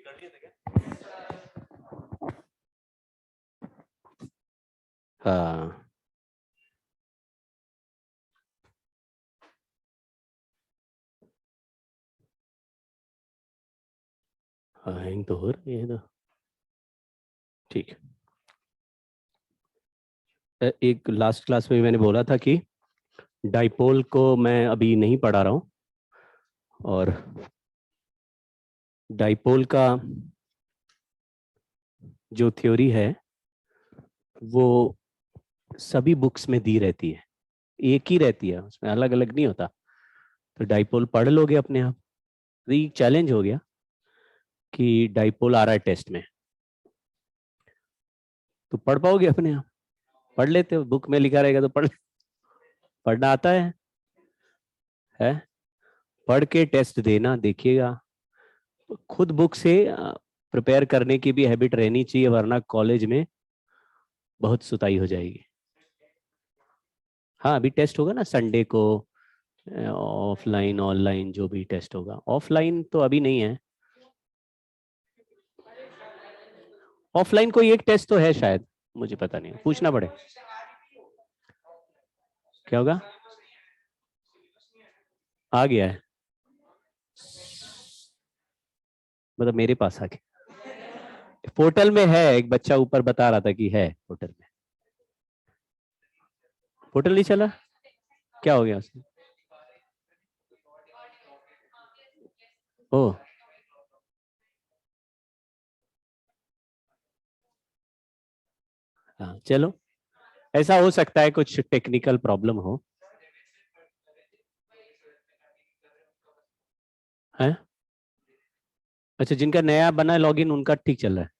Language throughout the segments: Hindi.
कर लिए थे क्या? हाँ, हैंग तो हो रही है तो ठीक है। एक लास्ट क्लास में मैंने बोला था कि डाइपोल को मैं अभी नहीं पढ़ा रहा हूँ, और डाइपोल का जो थ्योरी है वो सभी बुक्स में दी रहती है, एक ही रहती है, उसमें अलग अलग नहीं होता। तो डाइपोल पढ़ लोगे अपने आप। तो ये चैलेंज हो गया कि डाइपोल आ रहा है टेस्ट में, तो पढ़ पाओगे अपने आप? पढ़ लेते हो, बुक में लिखा रहेगा तो पढ़ना आता है? पढ़ के टेस्ट देना, देखिएगा। खुद बुक से प्रिपेयर करने की भी हैबिट रहनी चाहिए, वरना कॉलेज में बहुत सुताई हो जाएगी। हाँ, अभी टेस्ट होगा ना संडे को, ऑफलाइन ऑनलाइन जो भी टेस्ट होगा। ऑफलाइन तो अभी नहीं है, ऑफलाइन कोई एक टेस्ट तो है शायद, मुझे पता नहीं, पूछना पड़े। क्या होगा? आ गया है, मतलब मेरे पास आ गया। पोर्टल में है, एक बच्चा ऊपर बता रहा था कि है पोर्टल में। पोर्टल नहीं चला, क्या हो गया उसमें? ओ, हाँ चलो, ऐसा हो सकता है कुछ टेक्निकल प्रॉब्लम हो। है? अच्छा, जिनका नया बना है लॉगिन उनका ठीक चल रहा है,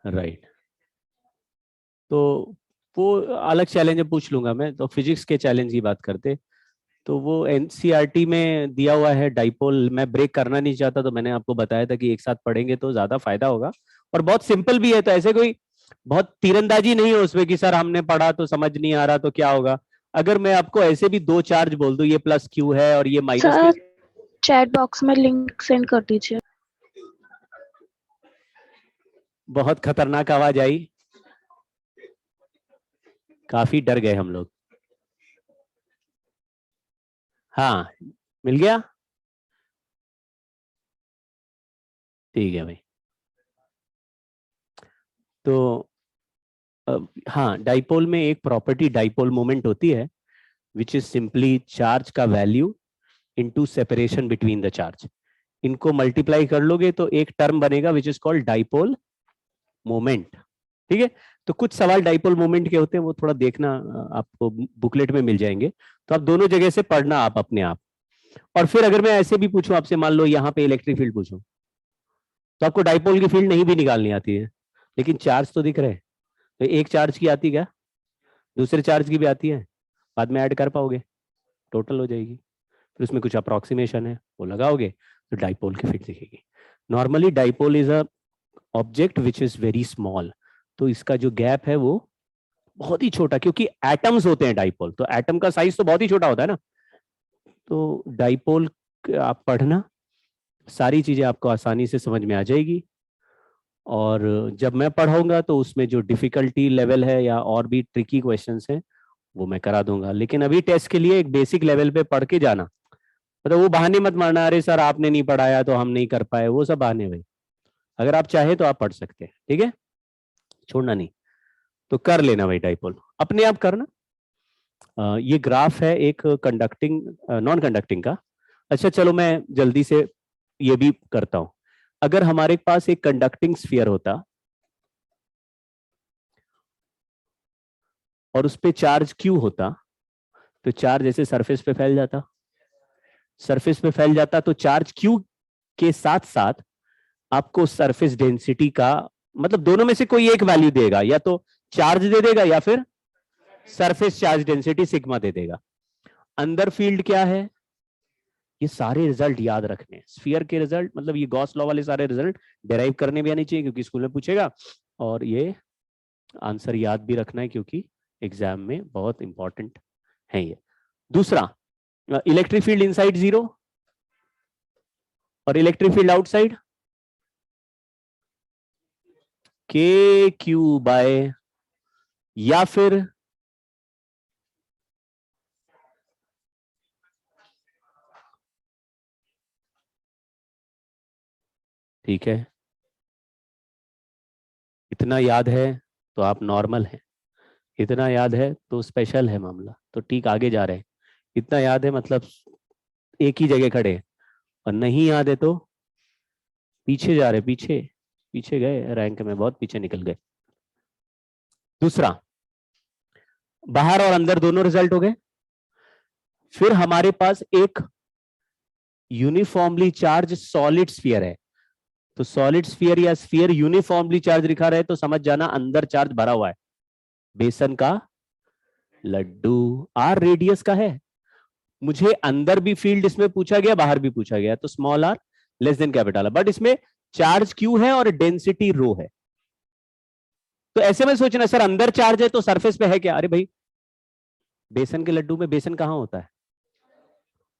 राइट। तो वो अलग चैलेंज है, पूछ लूंगा मैं। तो फिजिक्स के चैलेंज की बात करते, तो वो एनसीईआरटी में दिया हुआ है डाइपोल। मैं ब्रेक करना नहीं चाहता, तो मैंने आपको बताया था कि एक साथ पढ़ेंगे तो ज्यादा फायदा होगा, और बहुत सिंपल भी है। तो ऐसे कोई बहुत तीरंदाजी नहीं है उसमें कि सर हमने पढ़ा तो समझ नहीं आ रहा तो क्या होगा। अगर मैं आपको ऐसे भी दो चार्ज बोल दूं, ये प्लस क्यू है और ये माइनस सर चैट बॉक्स में लिंक सेंड कर दीजिए। बहुत खतरनाक आवाज आई, काफी डर गए हम लोग। हाँ, मिल गया, ठीक है भाई। तो हाँ, डाइपोल में एक प्रॉपर्टी डाइपोल मोमेंट होती है, विच इज सिंपली चार्ज का value into separation between the charge. इनको मल्टीप्लाई कर लोगे तो एक टर्म बनेगा which is called dipole moment. ठीक है? तो कुछ सवाल डाइपोल मोमेंट के होते हैं, वो थोड़ा देखना, आपको बुकलेट में मिल जाएंगे। तो आप दोनों जगह से पढ़ना आप अपने आप। और फिर अगर मैं ऐसे भी पूछूं आपसे, मान लो यहाँ पे इलेक्ट्रिक फील्ड पूछूं, तो आपको डाइपोल की फील्ड नहीं भी निकालनी आती है, लेकिन चार्ज तो दिख रहे हैं। तो एक चार्ज की आती क्या, दूसरे चार्ज की भी आती है, बाद में ऐड कर पाओगे, टोटल हो जाएगी। फिर उसमें कुछ अप्रोक्सीमेशन है, वो लगाओगे तो डाइपोल की फील्ड दिखेगी। Normally dipole is a object which is very small, तो इसका जो गैप है वो बहुत ही छोटा, क्योंकि एटम्स होते हैं डाइपोल, तो एटम का साइज तो बहुत ही छोटा होता है ना। तो डाइपोल आप पढ़ना, सारी चीजें आपको आसानी से समझ में आ जाएगी। और जब मैं पढ़ाऊंगा तो उसमें जो डिफिकल्टी लेवल है या और भी ट्रिकी क्वेश्चंस हैं वो मैं करा दूंगा। लेकिन अभी टेस्ट के लिए एक बेसिक लेवल पे पढ़ के जाना, मतलब वो बहाने मत मारना, अरे सर आपने नहीं पढ़ाया तो हम नहीं कर पाए, वो सब बहाने भाई। अगर आप चाहे तो आप पढ़ सकते हैं, ठीक है, छोड़ना नहीं। तो कर लेना भाई, डाइपोल अपने आप करना। ये ग्राफ है एक कंडक्टिंग नॉन कंडक्टिंग का। अच्छा चलो, मैं जल्दी से ये भी करता हूं। अगर हमारे पास एक कंडक्टिंग स्फीयर होता और उस पे चार्ज क्यू होता, तो चार्ज ऐसे सरफेस पे फैल जाता, सरफेस पे फैल जाता, तो चार्ज क्यू के साथ साथ आपको सरफेस डेंसिटी का, मतलब दोनों में से कोई एक वैल्यू देगा, या तो चार्ज दे देगा या फिर सरफेस चार्ज डेंसिटी सिग्मा दे देगा। अंदर फील्ड क्या है, ये सारे रिजल्ट याद रखने हैं। स्फीयर के रिजल्ट मतलब ये गॉस लॉ वाले सारे रिजल्ट डेराइव करने भी आनी चाहिए क्योंकि स्कूल में पूछेगा, और ये आंसर याद भी रखना है क्योंकि एग्जाम में बहुत इंपॉर्टेंट है ये। दूसरा, इलेक्ट्रिक फील्ड इनसाइड 0 और इलेक्ट्रिक फील्ड आउटसाइड के क्यू बाय, या फिर ठीक है, इतना याद है तो आप नॉर्मल हैं, इतना याद है तो स्पेशल है मामला, तो ठीक आगे जा रहे हैं। इतना याद है मतलब एक ही जगह खड़े हैं, और नहीं याद है तो पीछे जा रहे, पीछे पीछे गए, रैंक में बहुत पीछे निकल गए। दूसरा, बाहर और अंदर दोनों रिजल्ट हो गए। फिर हमारे पास एक यूनिफॉर्मली चार्ज सॉलिड स्फीयर है, तो सॉलिड स्फीयर या स्फीयर यूनिफॉर्मली चार्ज लिखा रहे तो समझ जाना अंदर चार्ज भरा हुआ है, बेसन का लड्डू। आर रेडियस का है, मुझे अंदर भी फील्ड इसमें पूछा गया, बाहर भी पूछा गया, तो small R less than capital R, but इसमें चार्ज क्यू है और डेंसिटी रो है। तो ऐसे में सोचना सर अंदर चार्ज है तो सरफेस पे है क्या, अरे भाई बेसन के लड्डू में बेसन कहां होता है,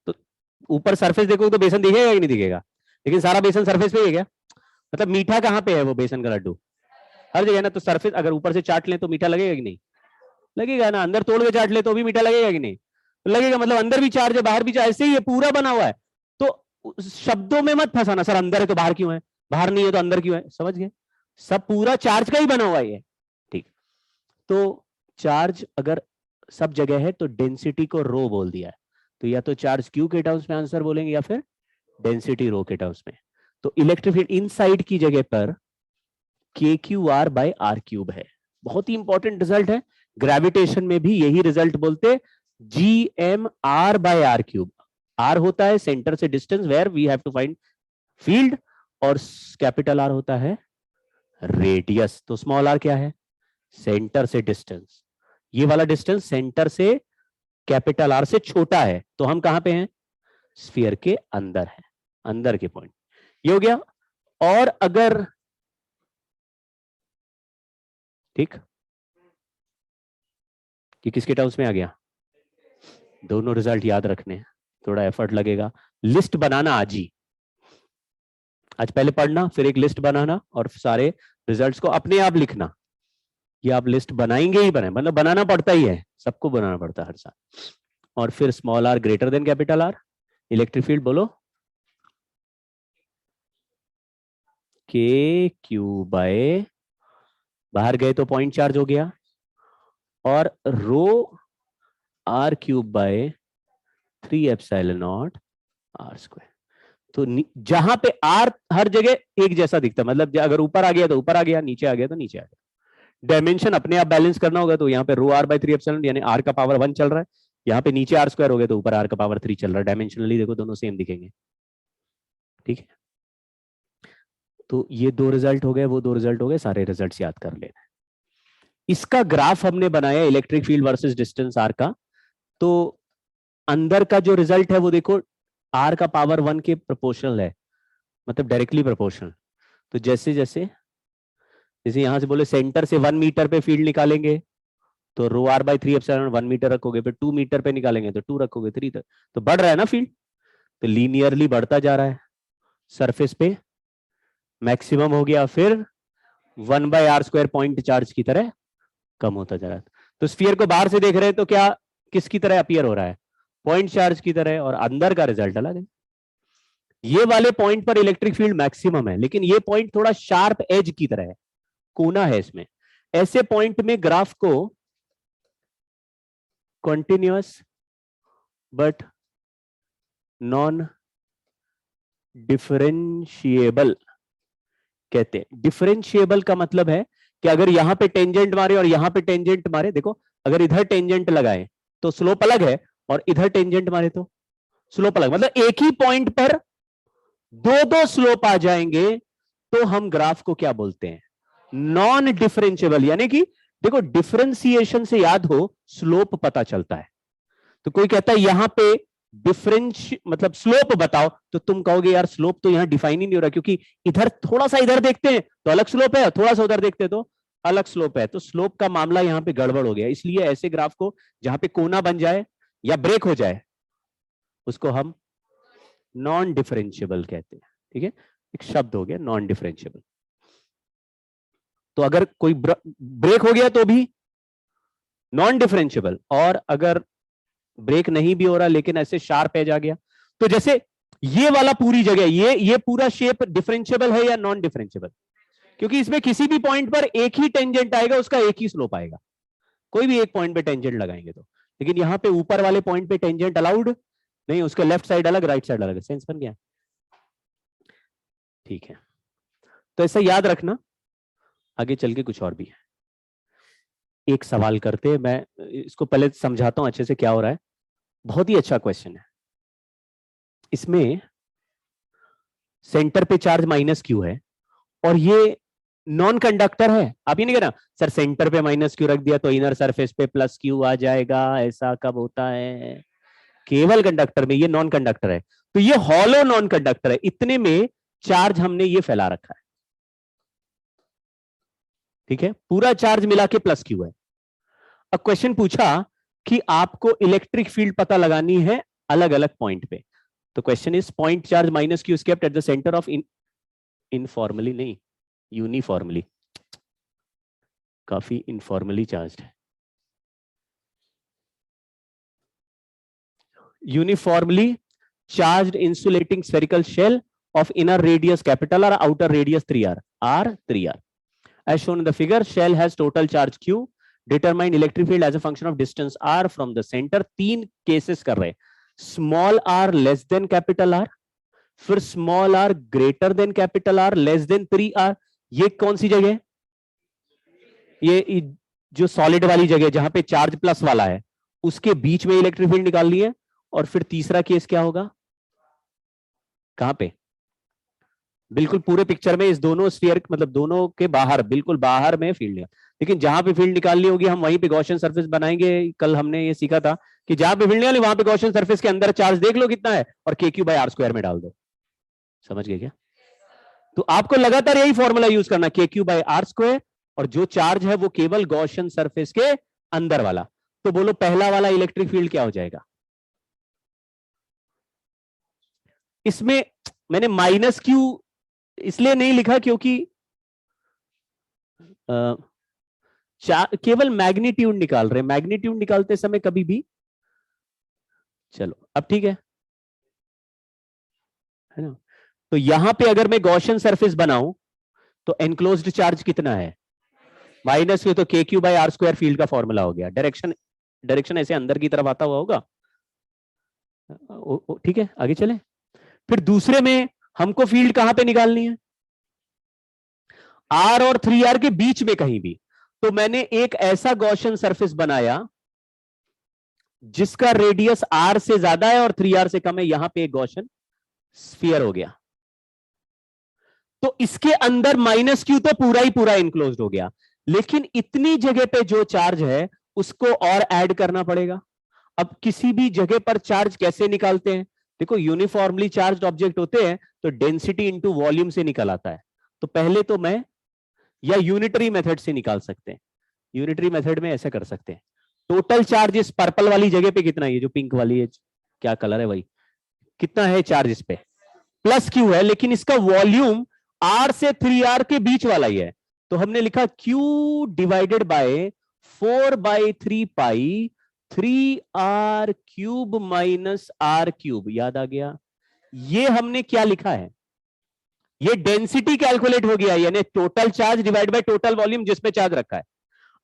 तो ऊपर सरफेस देखोगे तो बेसन दिखेगा कि नहीं दिखेगा, लेकिन सारा बेसन सरफेस पे ही है क्या, मतलब मीठा कहां पे है वो बेसन का लड्डू, हर जगह ना, तो सरफेस अगर ऊपर से चाट लें तो मीठा लगेगा कि नहीं लगेगा ना, अंदर तोड़ के चाट ले तो भी मीठा लगेगा कि नहीं, तो लगेगा, मतलब अंदर भी चार्ज है बाहर भी चार्ज, ऐसे ही ये पूरा बना हुआ है। तो शब्दों में मत फंसाना सर अंदर है तो बाहर क्यों है, बाहर नहीं है तो अंदर क्यों है, समझ गए, सब पूरा चार्ज का ही बना हुआ है। ठीक, तो चार्ज अगर सब जगह है तो डेंसिटी को रो बोल दिया है, तो या तो चार्ज क्यू के टर्म्स में आंसर बोलेंगे या फिर डेंसिटी रो के टर्म्स में। तो इलेक्ट्रिक फील्ड इनसाइड की जगह पर K Q R by R cube है, बहुत ही इंपॉर्टेंट रिजल्ट है। ग्रेविटेशन में भी यही रिजल्ट बोलते, G M R by R cube. R होता है सेंटर से distance where we have to find field, और कैपिटल आर होता है रेडियस। तो स्मॉल आर क्या है, सेंटर से डिस्टेंस, ये वाला डिस्टेंस सेंटर से कैपिटल आर से छोटा है, तो हम कहां पे हैं, स्फीयर के अंदर है, अंदर के पॉइंट, ये हो गया। और अगर ठीक कि किसके टर्म्स में आ गया, दोनों रिजल्ट याद रखने हैं, थोड़ा एफर्ट लगेगा। लिस्ट बनाना आज ही, आज पहले पढ़ना फिर एक लिस्ट बनाना और सारे रिजल्ट्स को अपने आप लिखना, ये आप लिस्ट बनाएंगे ही बनाए, मतलब बनाना पड़ता ही है, सबको बनाना पड़ता है हर साल। और फिर small R greater than capital R, electric field बोलो के क्यू बाय, बाहर गए तो पॉइंट चार्ज हो गया, और rho R cube by 3 epsilon naught R square. तो जहां पे आर हर जगह एक जैसा दिखता है, मतलब अगर ऊपर आ गया तो ऊपर आ गया, नीचे आ गया तो नीचे आ गया। डायमेंशन अपने आप बैलेंस करना होगा, तो यहाँ पे रो आर बाय 3 एप्सिलॉन, यानी आर का पावर 1 चल रहा है, यहाँ पे नीचे आर स्क्वायर हो गया तो ऊपर आर का पावर 3 चल रहा है, डायमेंशनली देखो दोनों सेम दिखेंगे। ठीक है, तो ये 2 रिजल्ट हो गए, वो 2 रिजल्ट हो गए, सारे रिजल्ट्स याद कर लेना। इसका ग्राफ हमने बनाया electric field versus distance R का, तो अंदर का जो रिजल्ट है वो देखो आर का पावर 1 के प्रोपोर्शनल है, मतलब डायरेक्टली प्रोपोर्शनल। तो जैसे जैसे जैसे यहां से बोले सेंटर से 1 मीटर पे फील्ड निकालेंगे तो रो आर बाय 3 एप्सिलॉन 1 मीटर रखोगे, फिर 2 मीटर पे निकालेंगे तो 2 रखोगे, 3 तक, तो बढ़ रहा है ना फील्ड, तो लीनियरली बढ़ता जा रहा है। सरफेस पे मैक्सिमम हो गया, फिर 1 by R square point charge की तरह कम होता जा रहा है। तो स्फीयर को बाहर से देख रहे हैं तो क्या किसकी तरह अपीयर हो रहा है, पॉइंट चार्ज की तरह, और अंदर का रिजल्ट अलग है। ये वाले पॉइंट पर इलेक्ट्रिक फील्ड मैक्सिमम है, लेकिन ये पॉइंट थोड़ा शार्प एज की तरह है, कोना है इसमें। ऐसे पॉइंट में ग्राफ को कॉन्टिन्यूअस बट नॉन डिफरेंशिएबल कहते हैं। डिफरेंशिएबल का मतलब है कि अगर यहां पे टेंजेंट मारे और यहां पे टेंजेंट मारे, देखो अगर इधर टेंजेंट लगाए तो स्लोप अलग है, और इधर टेंजेंट मारे तो स्लोप अलग, मतलब एक ही पॉइंट पर दो दो स्लोप आ जाएंगे, तो हम ग्राफ को क्या बोलते हैं, नॉन डिफरेंशिएबल, यानी कि देखो डिफरेंशिएशन से याद हो स्लोप पता चलता है। तो कोई कहता है यहां पे मतलब स्लोप बताओ, तो तुम कहोगे यार स्लोप तो यहां डिफाइन ही नहीं हो रहा, क्योंकि इधर थोड़ा सा इधर देखते हैं तो अलग स्लोप है, थोड़ा सा उधर देखते हैं तो अलग स्लोप है। तो स्लोप का मामला यहां पे गड़बड़ हो गया। इसलिए ऐसे ग्राफ को जहां पे कोना बन जाए या ब्रेक हो जाए उसको हम नॉन डिफरेंशियबल कहते हैं। ठीक है, एक शब्द हो गया नॉन डिफरेंशियबल। तो अगर कोई ब्रेक हो गया तो भी नॉन डिफरेंशियबल, और अगर ब्रेक नहीं भी हो रहा लेकिन ऐसे शार्प एज आ गया, तो जैसे ये वाला पूरी जगह ये पूरा शेप डिफरेंशियबल है या नॉन डिफरेंशियबल? क्योंकि इसमें किसी भी पॉइंट पर एक ही टेंजेंट आएगा, उसका एक ही स्लोप आएगा। कोई भी एक पॉइंट पे टेंजेंट लगाएंगे तो, लेकिन यहां पे ऊपर वाले पॉइंट पे टेंजेंट अलाउड नहीं, उसका लेफ्ट साइड अलग राइट साइड अलग। सेंस बन गया? ठीक है, तो ऐसा याद रखना। आगे चल के कुछ और भी है। एक सवाल करते हैं, मैं इसको पहले समझाता हूं अच्छे से क्या हो रहा है। बहुत ही अच्छा क्वेश्चन है। इसमें सेंटर पे चार्ज माइनस क्यू है और ये नॉन कंडक्टर है। आप ये नहीं कहना सर सेंटर पे माइनस क्यू रख दिया तो इनर सरफेस पे प्लस क्यू आ जाएगा, ऐसा कब होता है? केवल कंडक्टर में। ये नॉन कंडक्टर है, तो ये हॉलो नॉन कंडक्टर है। इतने में चार्ज हमने ये फैला रखा है। ठीक है, पूरा चार्ज मिला के प्लस क्यू है। अब क्वेश्चन पूछा कि आपको इलेक्ट्रिक फील्ड पता लगानी है अलग अलग पॉइंट पे। तो question is point charge minus Q is kept at the centre of informally नहीं यूनिफॉर्मली, काफी इनफॉर्मली चार्ज है। Uniformly charged insulating spherical shell of inner radius capital R, outer radius 3r, r 3r. As shown in the figure, shell has total charge q. Determine electric field as a function of distance r from the center. तीन केसेस कर रहे हैं, small r less than capital r, फिर small r greater than capital R less than 3r। ये कौन सी जगह? ये जो सॉलिड वाली जगह जहां पे चार्ज प्लस वाला है उसके बीच में इलेक्ट्रिक फील्ड निकालनी है। और फिर तीसरा केस क्या होगा? कहां पे? बिल्कुल पूरे पिक्चर में, इस दोनों स्फीयर मतलब दोनों के बाहर, बिल्कुल बाहर में फील्ड है। लेकिन जहां पे फील्ड निकालनी होगी हम वहीं पे गॉसियन सरफेस बनाएंगे। कल हमने ये सीखा था कि जहां पे फील्ड निकाली वहां पे गॉसियन सरफेस के अंदर चार्ज देख लो कितना है और KQ/R² में डाल दो। समझ गए क्या? तो आपको लगातार यही फॉर्मूला यूज करना, KQ/R², और जो चार्ज है वो केवल गॉसियन सरफेस के अंदर वाला। तो बोलो पहला वाला इलेक्ट्रिक फील्ड क्या हो जाएगा? इसमें मैंने माइनस क्यू इसलिए नहीं लिखा क्योंकि केवल मैग्नीट्यूड निकाल रहे हैं। मैग्नीट्यूड निकालते समय कभी भी, चलो अब ठीक है ना? तो यहां पे अगर मैं गॉसियन सरफेस बनाऊं तो एनक्लोज्ड चार्ज कितना है? माइनस में। तो KQ/R² फील्ड का फॉर्मूला हो गया। डायरेक्शन ऐसे अंदर की तरफ आता हुआ होगा। ठीक है, आगे चले। फिर दूसरे में हमको फील्ड कहां पे निकालनी है? R और 3R के बीच में कहीं भी। तो मैंने एक ऐसा गॉसियन सरफेस बनाया जिसका रेडियस R से ज्यादा है और 3R से कम है। यहां पे एक गॉसियन स्फीयर हो गया। तो इसके अंदर माइनस क्यू तो पूरा ही पूरा इनक्लोज्ड हो गया, लेकिन इतनी जगह पे जो चार्ज है उसको और ऐड करना पड़ेगा। अब किसी भी जगह पर चार्ज कैसे निकालते हैं? देखो यूनिफॉर्मली चार्ज्ड ऑब्जेक्ट होते हैं तो डेंसिटी इंटू वॉल्यूम से निकल आता है। तो पहले तो मैं या यूनिटरी मेथड से निकाल सकते हैं। यूनिटरी मेथड में ऐसा कर सकते हैं, टोटल चार्ज इस पर्पल वाली जगह पे कितना है? ये जो पिंक वाली है, क्या कलर है वही, कितना है चार्ज इस पे? प्लस क्यू है, लेकिन इसका वॉल्यूम R से 3R के बीच वाला ही है। तो हमने लिखा Q divided by 4/3 pi 3R³ minus R³। याद आ गया? ये हमने क्या लिखा है? ये डेंसिटी कैलकुलेट हो गया, यानी total charge divide by total volume जिसमें चार्ज रखा है।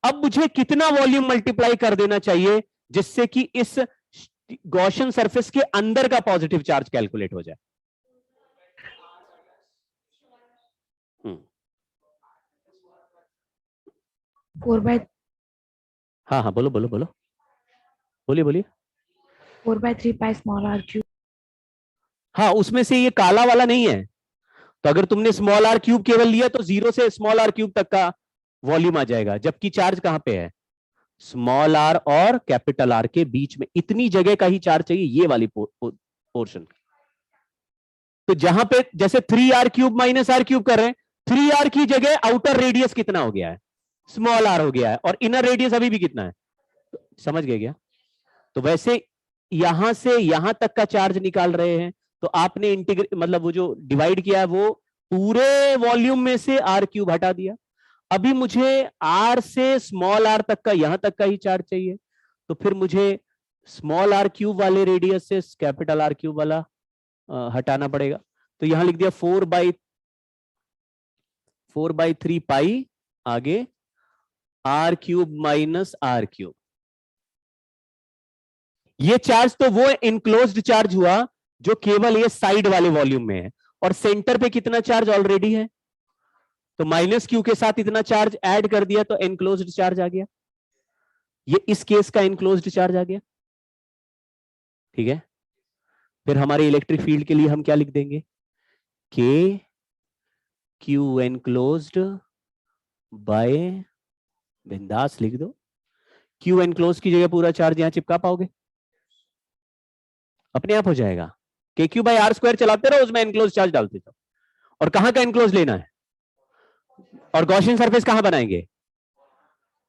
अब मुझे कितना वॉल्यूम मल्टीप्लाई कर देना चाहिए जिससे कि इस गॉसियन सरफेस के अंदर का पॉजिटिव चार्ज कैलकुलेट हो जाए? हाँ हाँ, बोलो बोलो बोलो, बोलिए बोलिए। 4/3 पाई स्मॉल r³। हाँ, उसमें से ये काला वाला नहीं है। तो अगर तुमने स्मॉल R³ केवल लिया तो 0 से स्मॉल R³ तक का वॉल्यूम आ जाएगा, जबकि चार्ज कहां पे है, स्मॉल आर और कैपिटल आर के बीच में, इतनी जगह का ही चार्ज चाहिए, ये वाली पोर्शन। तो जहां पे जैसे 3r³ माइनस r³ कर रहे हैं, 3r की जगह आउटर रेडियस कितना हो गया है, स्मॉल आर हो गया है, और इनर रेडियस अभी भी कितना है, समझ गए क्या। तो वैसे यहां से यहां तक का चार्ज निकाल रहे हैं, तो आपने इंटीग्रेट मतलब वो जो डिवाइड किया है वो पूरे वॉल्यूम में से r³ हटा दिया। अभी मुझे r से स्मॉल r तक का, यहां तक का ही चार्ज चाहिए, तो फिर मुझे स्मॉल r³ वाले रेडियस से कैपिटल r³ वाला हटाना पड़ेगा। तो यहां लिख दिया 4/3 पाई आगे r³ माइनस r³। ये चार्ज तो वो इनक्लोज्ड चार्ज हुआ जो केवल ये साइड वाले वॉल्यूम में है, और सेंटर पे कितना चार्ज ऑलरेडी है, तो -q के साथ इतना चार्ज ऐड कर दिया तो एनक्लोज्ड चार्ज आ गया, ये इस केस का एनक्लोज्ड चार्ज आ गया। ठीक है, फिर हमारे इलेक्ट्रिक फील्ड के लिए हम क्या लिख देंगे, k q एनक्लोज्ड बाय, बिंदास लिख दो, q एनक्लोज की जगह पूरा चार्ज यहां चिपका पाओगे, अपने आप हो जाएगा, KQ/R² चलाते रहो, उसमें एनक्लोज चार्ज डालते जाओ। और कहां का एनक्लोज लेना है, और गॉसियन सरफेस कहां बनाएंगे,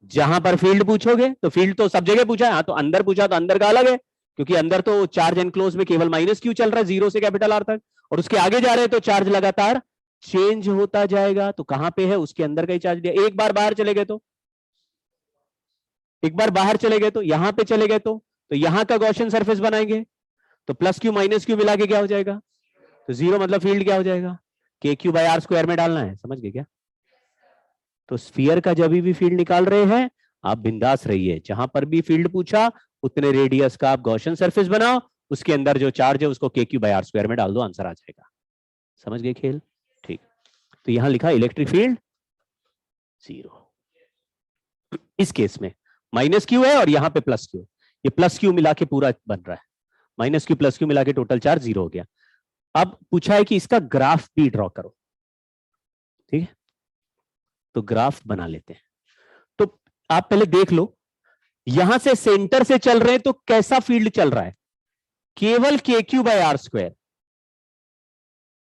जहां पर फील्ड पूछोगे, तो फील्ड तो सब जगह पूछा है, हाँ तो अंदर पूछा तो अंदर का अलग है, क्योंकि अंदर तो चार्ज एनक्लोज में केवल -q चल रहा है, 0 से कैपिटल R तक, और उसके आगे जा रहे हैं तो चार्ज लगातार चेंज होता जाएगा। तो कहां पे है, उसके अंदर का ही चार्ज दिया। एक बार बाहर चले गए तो, एक बार बाहर चले गए तो, यहां पे चले गए तो यहां का गॉसियन सरफेस बनाएंगे, तो +q -q मिला के क्या हो जाएगा, तो 0, मतलब फील्ड क्या हो जाएगा, KQ/R² में डालना है, समझ गए क्या। तो स्फीयर का जब भी फील्ड निकाल रहे हैं, आप बिंदास रहिए, जहां पर भी फील्ड पूछा उतने रेडियस का आप गॉसियन सरफेस बनाओ, उसके अंदर जो चार्ज है उसको KQ/R² में डाल दो, आंसर आ जाएगा। समझ गए खेल, ठीक। तो यहां लिखा इलेक्ट्रिक फील्ड 0। इस केस में -q है और यहां पे +q, ये +q मिला के पूरा बन रहा है, -q +q मिला के टोटल चार्ज 0 हो गया। अब पूछा है कि इसका ग्राफ भी ड्रॉ करो, ठीक है, तो ग्राफ बना लेते हैं। तो आप पहले देख लो, यहां से सेंटर से चल रहे हैं तो कैसा फील्ड चल रहा है, केवल KQ/R²,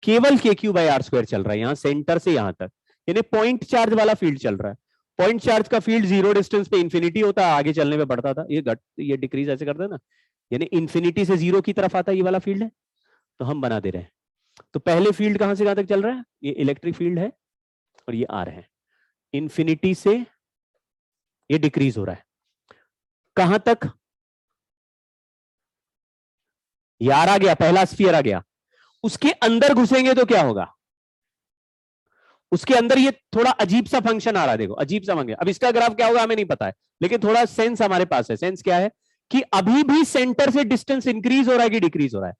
केवल KQ/R² चल रहा है, यहां सेंटर से यहां तक, यानी पॉइंट चार्ज वाला फील्ड चल रहा है। पॉइंट चार्ज का फील्ड 0 डिस्टेंस पे इंफिनिटी होता है, आगे चलने पे बढ़ता था, ये डिक्रीज ऐसे करता है ना, यानी इंफिनिटी से 0 की तरफ आता है, ये वाला फील्ड है, तो हम बना दे रहे हैं। तो पहले फील्ड कहां से कहां तक चल रहा है, ये इलेक्ट्रिक फील्ड है और ये R है, इंफिनिटी से ये डिक्रीज हो रहा है, कहां तक, ये R आ गया, पहला स्फीयर आ गया, उसके अंदर घुसेंगे तो क्या होगा, उसके अंदर ये थोड़ा अजीब सा फंक्शन आ रहा है, देखो अजीब सा फंक्शन। अब इसका ग्राफ क्या होगा हमें नहीं पता है, लेकिन थोड़ा सेंस हमारे पास है। सेंस क्या है कि अभी भी सेंटर से डिस्टेंस इंक्रीज हो रहा है कि डिक्रीज हो रहा है,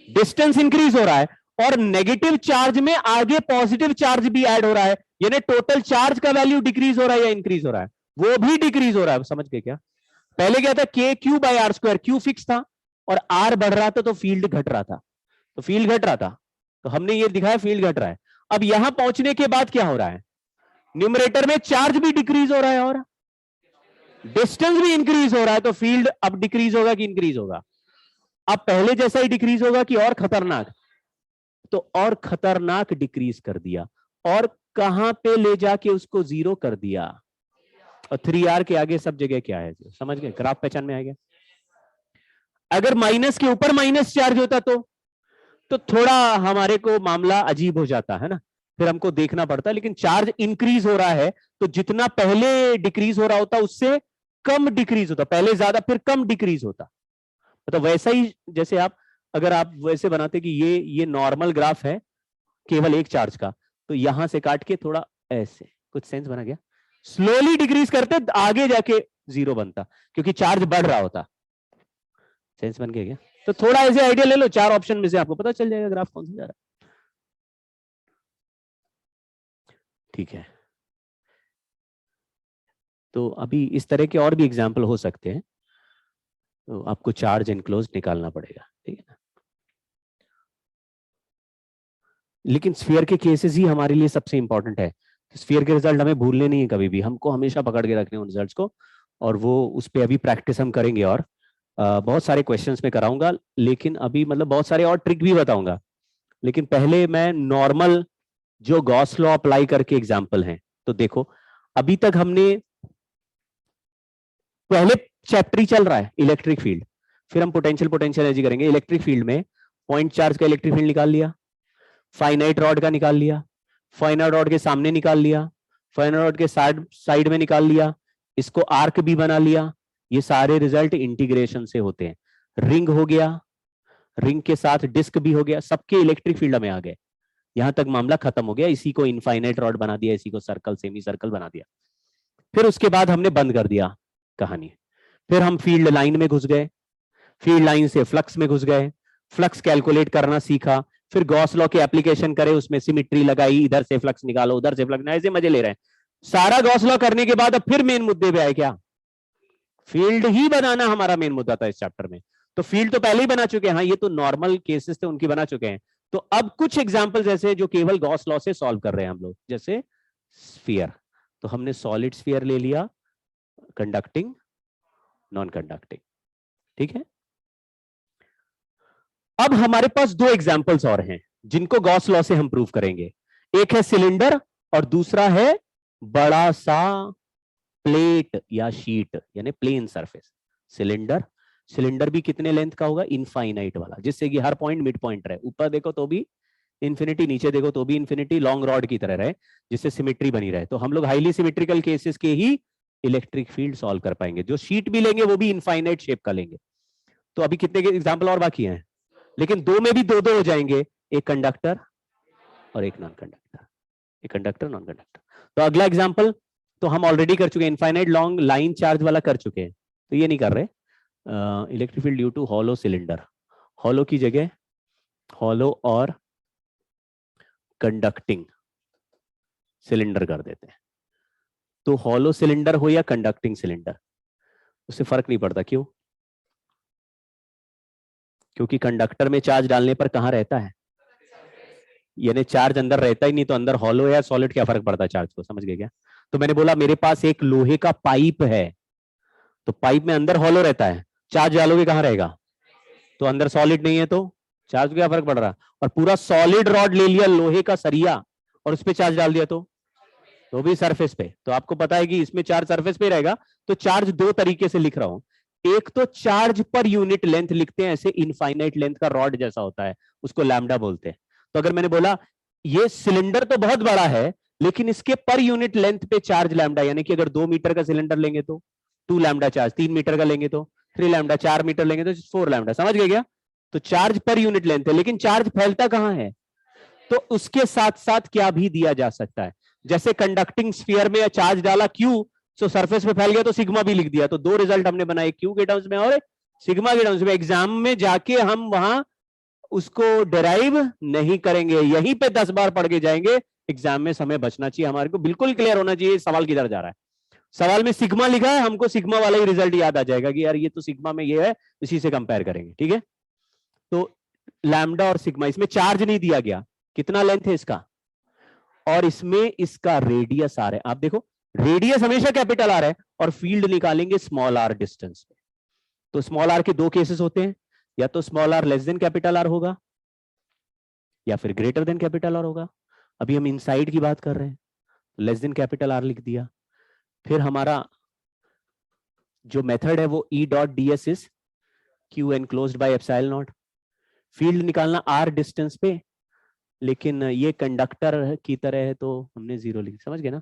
डिस्टेंस इंक्रीज हो रहा है, और नेगेटिव चार्ज में आगे पॉजिटिव चार्ज भी ऐड हो रहा है, यानी टोटल चार्ज का वैल्यू डिक्रीज हो रहा है या इंक्रीज हो रहा है, वो भी डिक्रीज हो रहा है। समझ गए क्या, पहले क्या था, KQ/R², Q फिक्स था और R बढ़ रहा था तो फील्ड घट रहा था, तो फील्ड घट रहा था, तो हमने ये दिखाया फील्ड घट रहा है। अब यहां पहुंचने के बाद क्या हो रहा है, न्यूमरेटर में चार्ज भी डिक्रीज हो रहा है और डिस्टेंस भी इंक्रीज हो रहा है, तो फील्ड अब डिक्रीज होगा कि इंक्रीज होगा, अब पहले जैसा ही डिक्रीज होगा कि और खतरनाक, तो और खतरनाक डिक्रीज कर दिया, और कहां पे ले जाके उसको 0 कर दिया, और 3R के आगे सब जगह क्या है, समझ गए, ग्राफ पहचान में आ गया। अगर माइनस के ऊपर माइनस चार्ज होता तो थोड़ा हमारे को मामला अजीब हो जाता है ना, फिर हमको देखना पड़ता है, लेकिन चार्ज इंक्रीज हो रहा है तो जितना पहले डिक्रीज हो रहा होता उससे कम डिक्रीज होता, पहले ज्यादा फिर कम डिक्रीज होता। मतलब वैसा ही जैसे आप, अगर आप वैसे बनाते कि ये नॉर्मल ग्राफ है केवल एक चार्ज का, तो यहां से काट के थोड़ा ऐसे, कुछ सेंस बना गया, स्लोली डिक्रीज करते आगे जाके 0 बनता, क्योंकि चार्ज बढ़ रहा होता। सेंस बन गया क्या, तो थोड़ा ऐसे आइडिया ले लो, 4 ऑप्शन में से आपको पता चल जाएगा ग्राफ कौन सा जा रहा है। ठीक है, तो अभी इस तरह के और भी एग्जाम्पल हो सकते हैं, तो आपको चार्ज एनक्लोज निकालना पड़ेगा, ठीक है ना। लेकिन स्फीयर के केसेस ही हमारे लिए सबसे इंपॉर्टेंट है, स्फीयर के रिजल्ट हमें भूलने नहीं है कभी भी, हमको हमेशा पकड़ के रखने उन रिजल्ट्स को, और वो उस पर अभी प्रैक्टिस हम करेंगे, और बहुत सारे क्वेश्चंस में कराऊंगा, लेकिन अभी मतलब बहुत सारे और ट्रिक भी बताऊंगा, लेकिन पहले मैं नॉर्मल जो गॉस लॉ अप्लाई करके एग्जाम्पल हैं। तो देखो अभी तक हमने पहले चैप्टर ही चल रहा है इलेक्ट्रिक फील्ड, फिर हम पोटेंशियल एनर्जी करेंगे। इलेक्ट्रिक फील्ड में पॉइंट चार्ज का इलेक्ट्रिक फील्ड निकाल लिया, फाइनाइट रॉड का निकाल लिया, फाइनाइट रॉड के सामने निकाल लिया, फाइनाइट रॉड के साइड में निकाल लिया, इसको आर्क भी बना लिया। ये सारे रिजल्ट इंटीग्रेशन से होते हैं। रिंग हो गया, रिंग के साथ डिस्क भी हो गया, सबके इलेक्ट्रिक फील्ड में आ गए। यहां तक मामला खत्म हो गया। इसी को इनफाइनाइट रॉड बना दिया, इसी को सर्कल सेमी सर्कल बना दिया। फिर उसके बाद हमने बंद कर दिया कहानी। फिर हम फील्ड लाइन में घुस गए, फील्ड लाइन से फ्लक्स में घुस गए, फ्लक्स कैलकुलेट करना सीखा, फिर गॉस लॉ की एप्लीकेशन करे, उसमें सिमिट्री लगाई, इधर से फ्लक्स निकालो उधर से फ्लक्स, ऐसे मजे ले रहे हैं। सारा गॉस लॉ करने के बाद अब फिर मेन मुद्दे पे आए, क्या फील्ड ही बनाना हमारा मेन मुद्दा था इस चैप्टर में। तो फील्ड तो पहले ही बना चुके हैं, हाँ ये तो नॉर्मल केसेस थे उनकी बना चुके हैं। तो अब कुछ एग्जांपल्स ऐसे जो केवल गॉस लॉ से सॉल्व कर रहे हैं हम लोग, जैसे स्फीयर। तो हमने सॉलिड स्फीयर ले लिया, कंडक्टिंग नॉन कंडक्टिंग, ठीक है। अब हमारे पास दो एग्जांपल्स और हैं जिनको गॉस लॉ से हम प्रूव करेंगे। एक है सिलेंडर और दूसरा है बड़ा सा प्लेट या शीट यानी प्लेन सरफेस। सिलेंडर, सिलेंडर भी कितने लेंथ का होगा, इनफाइनाइट वाला, जिससे कि हर पॉइंट मिड पॉइंट रहे, ऊपर देखो तो भी इंफिनिटी, नीचे देखो तो भी इंफिनिटी, लॉन्ग रॉड की तरह रहे, जिससे सिमेट्री बनी रहे। तो हम लोग हाईली सिमेट्रिकल केसेस के ही इलेक्ट्रिक फील्ड सॉल्व कर पाएंगे। जो शीट भी लेंगे वो भी इनफाइनाइट शेप का लेंगे। तो अभी कितने के एग्जाम्पल और बाकी हैं, लेकिन दो में भी दो दो हो जाएंगे, एक कंडक्टर और एक नॉन कंडक्टर, एक कंडक्टर नॉन कंडक्टर। तो अगला एग्जाम्पल तो हम ऑलरेडी कर चुके हैं, इनफाइनाइट लॉन्ग लाइन चार्ज वाला कर चुके हैं, तो ये नहीं कर रहे। Electric field due to hollow cylinder, hollow की जगह हॉलो और कंडक्टिंग सिलेंडर कर देते हैं। तो हॉलो सिलेंडर हो या कंडक्टिंग सिलेंडर, उससे फर्क नहीं पड़ता। क्यों? क्योंकि कंडक्टर में चार्ज डालने पर कहां रहता है, यानी चार्ज अंदर रहता ही नहीं, तो अंदर हॉलो या सॉलिड क्या फर्क पड़ता है चार्ज को, समझ गए क्या? तो मैंने बोला मेरे पास एक लोहे का पाइप है, तो पाइप में अंदर हॉलो रहता है, चार्ज डालोगे कहां रहेगा, तो अंदर सॉलिड नहीं है, तो चार्ज को क्या फर्क पड़ रहा। और पूरा सॉलिड रॉड ले लिया, लोहे का सरिया, और उस पर चार्ज डाल दिया तो भी सरफेस पे। तो आपको पता है कि इसमें चार्ज सरफेस पे रहेगा। तो चार्ज दो तरीके से लिख रहा हूं, एक तो चार्ज पर यूनिट लेंथ लिखते हैं, ऐसे इनफाइनाइट लेंथ का रॉड जैसा होता है, उसको लैम्डा बोलते हैं। तो अगर मैंने बोला ये सिलेंडर तो बहुत बड़ा है, लेकिन इसके पर यूनिट लेंथ पे चार्ज लैम्डा, यानी कि अगर 2 मीटर का सिलेंडर लेंगे तो 2 लैम्डा चार्ज, 3 मीटर का लेंगे तो 3 लैम्डा, 4 मीटर लेंगे तो 4 लैम्डा, समझ गए क्या? तो चार्ज पर यूनिट लेंथ है, लेकिन चार्ज फैलता कहां है, तो उसके साथ साथ क्या भी दिया जा सकता है। जैसे कंडक्टिंग स्फीयर में चार्ज डाला क्यू, तो सरफेस पे फैल गया तो सिग्मा भी लिख दिया। तो दो रिजल्ट हमने बनाए, क्यू के टर्म्स में और सिग्मा के टर्म्स में। एग्जाम में जाके हम वहां उसको डिराइव नहीं करेंगे, यहीं पे 10 बार पढ़ के जाएंगे। एग्जाम में समय बचना चाहिए हमारे को, बिल्कुल क्लियर होना चाहिए सवाल किधर जा रहा है। सवाल में सिग्मा लिखा है, हमको सिग्मा वाला ही रिजल्ट याद आ जाएगा कि यार ये तो सिग्मा में ये है, इसी से कंपेयर करेंगे, ठीक है। तो लैम्डा और सिग्मा, इसमें चार्ज नहीं दिया गया, कितना लेंथ है इसका, और इसमें इसका रेडियस आ रहा है। आप देखो रेडियस हमेशा कैपिटल आर है, और फील्ड निकालेंगे स्मॉल आर डिस्टेंस पे। तो स्मॉल आर के दो केसेस होते हैं, या तो small R less than capital R होगा, या फिर ग्रेटर देन कैपिटल आर होगा। अभी हम इनसाइड की बात कर रहे हैं, लेस देन कैपिटल आर लिख दिया। फिर हमारा जो मेथड है वो E dot ds is Q enclosed by epsilon not. Field निकालना आर डिस्टेंस पे, लेकिन ये कंडक्टर की तरह है तो हमने 0 लिख, समझ गए ना?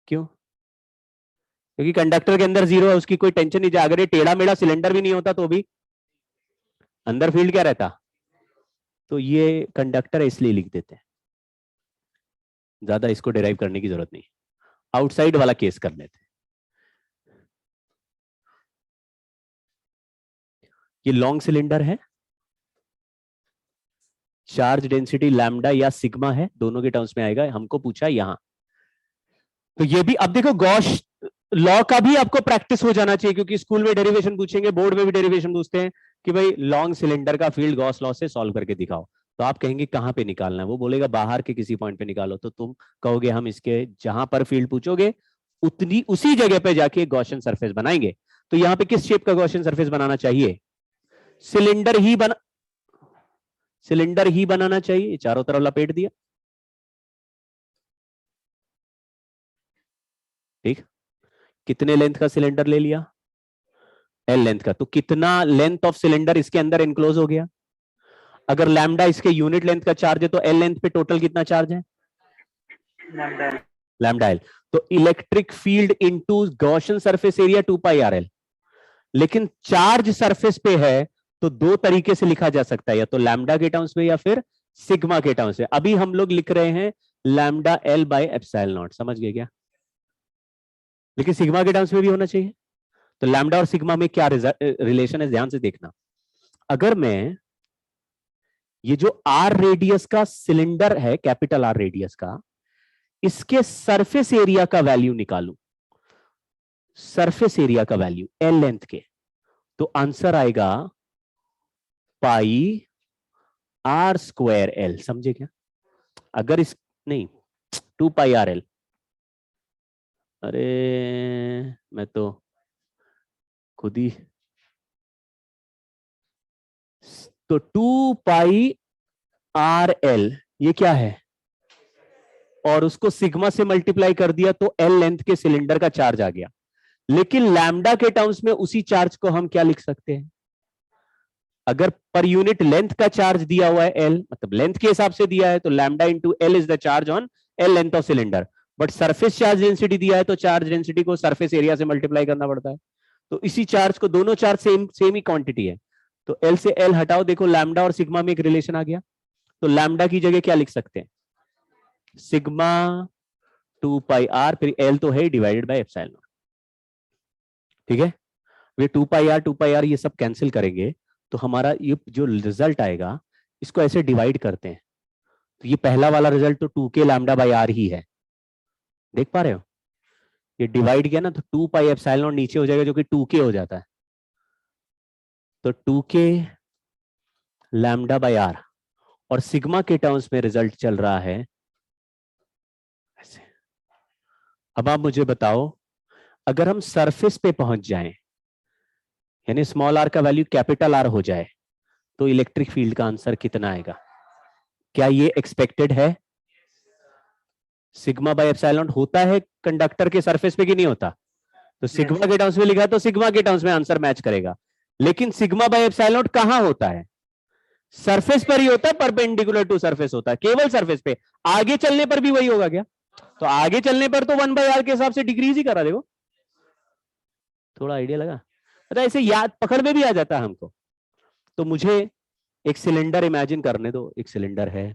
क्यों? क्योंकि कंडक्टर के अंदर 0 है, उसकी कोई टेंशन नहीं। अगर ये टेढ़ा मेढ़ा सिलेंडर भी नहीं होता तो भी अंदर फील्ड क्या रहता, तो ये कंडक्टर है इसलिए लिख देते हैं, ज्यादा इसको डिराइव करने की जरूरत नहीं। आउटसाइड वाला केस कर लेते हैं। ये लॉन्ग सिलेंडर है, चार्ज डेंसिटी लैम्डा या सिग्मा है, दोनों के टर्म्स में आएगा, हमको पूछा यहां। तो ये भी अब देखो गॉस लॉ का भी आपको प्रैक्टिस हो जाना चाहिए, क्योंकि स्कूल में डेरिवेशन पूछेंगे, बोर्ड में भी डेरिवेशन पूछते हैं कि भाई लॉन्ग सिलेंडर का फील्ड गॉस लॉ से सॉल्व करके दिखाओ। तो आप कहेंगे कहाँ पे निकालना है, वो बोलेगा बाहर के किसी पॉइंट पे निकालो, तो तुम कहोगे हम इसके जहां पर फील्ड पूछोगे उतनी उसी जगह पे जाके गॉसियन सरफेस बनाएंगे। तो यहाँ पे किस शेप का गॉसियन सरफेस बनाना चाहिए? सिलेंडर ही बना सिलेंडर ही बनाना चाहिए। चारों तरफ लपेट दिया, ठीक। कितने लेंथ का सिलेंडर ले लिया? एल लेंथ का। तो कितना लेंथ ऑफ सिलेंडर इसके अंदर इनक्लोज हो गया? अगर लैम्डा इसके यूनिट लेंथ का चार्ज है तो एल लेंथ पे टोटल कितना चार्ज है? Lambda L. तो electric field into Gaussian surface area 2 pi R L. लेकिन चार्ज सरफेस पे है तो दो तरीके से लिखा जा सकता है, या तो लैम्डा के टर्म्स में या फिर सिग्मा के टर्म्स में। अभी हम लोग लिख रहे हैं lambda L by epsilon not, समझ गए क्या? लेकिन सिग्मा के टर्म्स में भी होना चाहिए। तो लैम्डा और सिग्मा में क्या रिलेशन है, ध्यान से देखना। अगर मैं ये जो आर रेडियस का सिलेंडर है, कैपिटल आर रेडियस का, इसके सरफेस एरिया का वैल्यू निकालूं, सरफेस एरिया का वैल्यू एल लेंथ के, तो आंसर आएगा पाई आर स्क्वायर एल। समझे क्या? अगर इस नहीं 2 पाई आर एल, अरे मैं तो खुद ही, तो 2 पाई आर एल ये क्या है, और उसको सिग्मा से मल्टीप्लाई कर दिया तो एल लेंथ के सिलेंडर का चार्ज आ गया। लेकिन लैम्डा के टर्म्स में उसी चार्ज को हम क्या लिख सकते हैं? अगर पर यूनिट लेंथ का चार्ज दिया हुआ है एल, मतलब लेंथ के हिसाब से दिया है, तो lambda into L is the charge on L length of cylinder. But surface charge density दिया है तो चार्ज डेंसिटी को सरफेस एरिया से मल्टीप्लाई करना पड़ता है। तो इसी चार्ज को, दोनों चार्ज सेम ही क्वांटिटी है, तो एल से एल हटाओ, देखो लैम्डा और सिग्मा में एक रिलेशन आ गया। तो लैम्डा की जगह क्या लिख सकते हैं? सिग्मा 2 पाई आर, फिर एल तो है डिवाइडेड बाय एप्सिलॉन। ठीक है, ये 2 पाई आर ये सब कैंसिल करेंगे तो हमारा ये जो रिजल्ट आएगा इसको ऐसे डिवाइड करते हैं, तो ये पहला वाला रिजल्ट तो 2 के लैम्डा बाई आर ही है, देख पा रहे हो? ये डिवाइड किया ना तो 2 पाई एप्सिलॉन नीचे हो जाएगा जो कि 2 के हो जाता है। तो 2 के लैम्डा बाई आर, और सिग्मा के टर्म्स में रिजल्ट चल रहा है ऐसे। अब आप मुझे बताओ, अगर हम सरफेस पे पहुंच जाएं, यानी स्मॉल आर का वैल्यू कैपिटल आर हो जाए, तो इलेक्ट्रिक फील्ड का आंसर कितना आएगा? क्या ये एक्सपेक्टेड है? सिग्मा बाय एप्सिलॉन होता है कंडक्टर के सरफेस पे कि नहीं होता? तो सिग्मा के टर्म्स में लिखा है तो सिग्मा के टर्म्स में आंसर मैच करेगा। लेकिन सिग्मा बाय एप्सिलॉन कहां होता है? सरफेस पर ही होता है, परपेंडिकुलर टू सरफेस होता है, केवल सरफेस पे। आगे चलने पर भी वही होगा क्या? तो आगे चलने पर तो 1/r के हिसाब से डिक्रीज ही करा, देखो थोड़ा आइडिया लगा। मतलब ऐसे याद पकड़ में भी आ जाता है हमको। तो मुझे एक सिलेंडर इमेजिन करने दो, एक सिलेंडर है,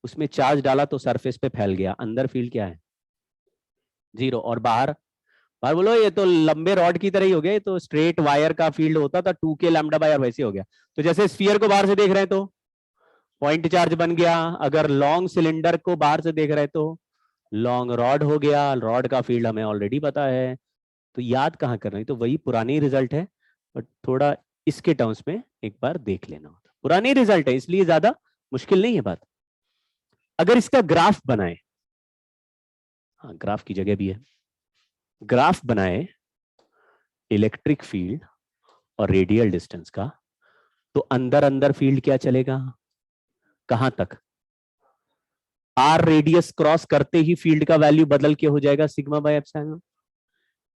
उसमें चार्ज डाला तो सरफेस पे फैल गया, अंदर फील्ड क्या है? 0। और बाहर, बाहर बोलो ये तो लंबे रॉड की तरह ही हो गया, तो स्ट्रेट वायर का फील्ड होता था 2 के लैम्डा बाय आर, वैसे हो गया। तो जैसे स्फीयर को बाहर से देख रहे हैं तो पॉइंट चार्ज बन गया, अगर लॉन्ग सिलेंडर को बाहर से देख रहे हैं तो लॉन्ग रॉड हो गया। रॉड का फील्ड हमें ऑलरेडी पता है, तो याद कहाँ कर रहे हैं? तो वही पुरानी रिजल्ट है, बट थोड़ा इसके टर्म्स में एक बार देख लेना होता। पुरानी रिजल्ट है इसलिए ज्यादा मुश्किल नहीं है बात। अगर इसका ग्राफ बनाए, हाँ ग्राफ की जगह भी है, ग्राफ बनाए इलेक्ट्रिक फील्ड और रेडियल डिस्टेंस का, तो अंदर अंदर फील्ड क्या चलेगा? कहां तक? आर रेडियस क्रॉस करते ही फील्ड का वैल्यू बदल के हो जाएगा सिग्मा बाय एप्सिलॉन,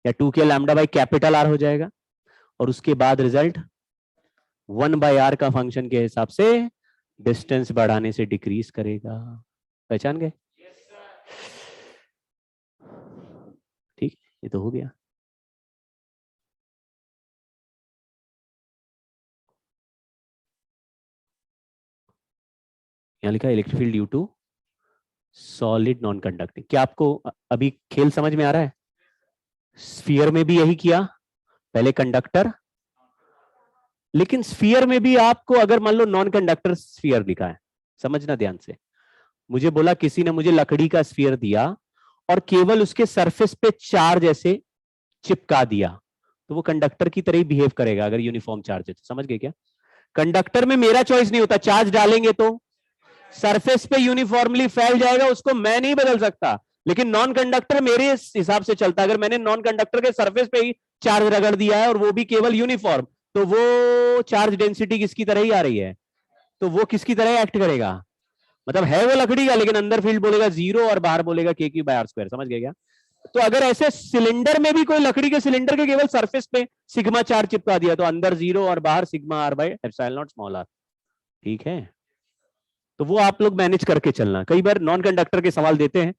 या 2 के लैम्डा बाय कैपिटल आर हो जाएगा। और उसके बाद रिजल्ट 1/r का फंक्शन के हिसाब से डिस्टेंस बढ़ाने से डिक्रीज करेगा। पहचान गए? ठीक, ये तो हो गया। यहां लिखा electric field due to solid non conducting. क्या आपको अभी खेल समझ में आ रहा है? स्फीयर में भी यही किया, पहले कंडक्टर, लेकिन स्फीयर में भी आपको अगर मान लो नॉन कंडक्टर स्फीयर लिखा है, समझना ध्यान से। मुझे बोला किसी ने मुझे लकड़ी का स्फीयर दिया और केवल उसके सरफेस पे चार्ज ऐसे चिपका दिया, तो वो कंडक्टर की तरह ही बिहेव करेगा अगर यूनिफॉर्म चार्ज है तो। समझ गए क्या? कंडक्टर में मेरा चॉइस नहीं होता, चार्ज डालेंगे तो सरफेस पे यूनिफॉर्मली फैल जाएगा, उसको मैं नहीं बदल सकता। लेकिन नॉन कंडक्टर मेरे हिसाब से चलता है। अगर मैंने नॉन कंडक्टर के सरफेस पे ही चार्ज रगड़ दिया है और वो भी केवल यूनिफॉर्म, तो वो चार्ज डेंसिटी किसकी तरह ही आ रही है, तो वो किसकी तरह एक्ट करेगा, मतलब है वो लकड़ी का, लेकिन अंदर फील्ड बोलेगा 0 और बाहर बोलेगा k3/r²। समझ गए क्या? तो अगर ऐसे सिलेंडर में भी कोई लकड़ी के सिलेंडर के केवल सरफेस पे सिग्मा चार्ज चिपका दिया, तो अंदर 0 और बाहर सिग्मा r/ε0 ठीक है। तो वो आप लोग मैनेज करके चलना। कई बार नॉन कंडक्टर के सवाल देते हैं,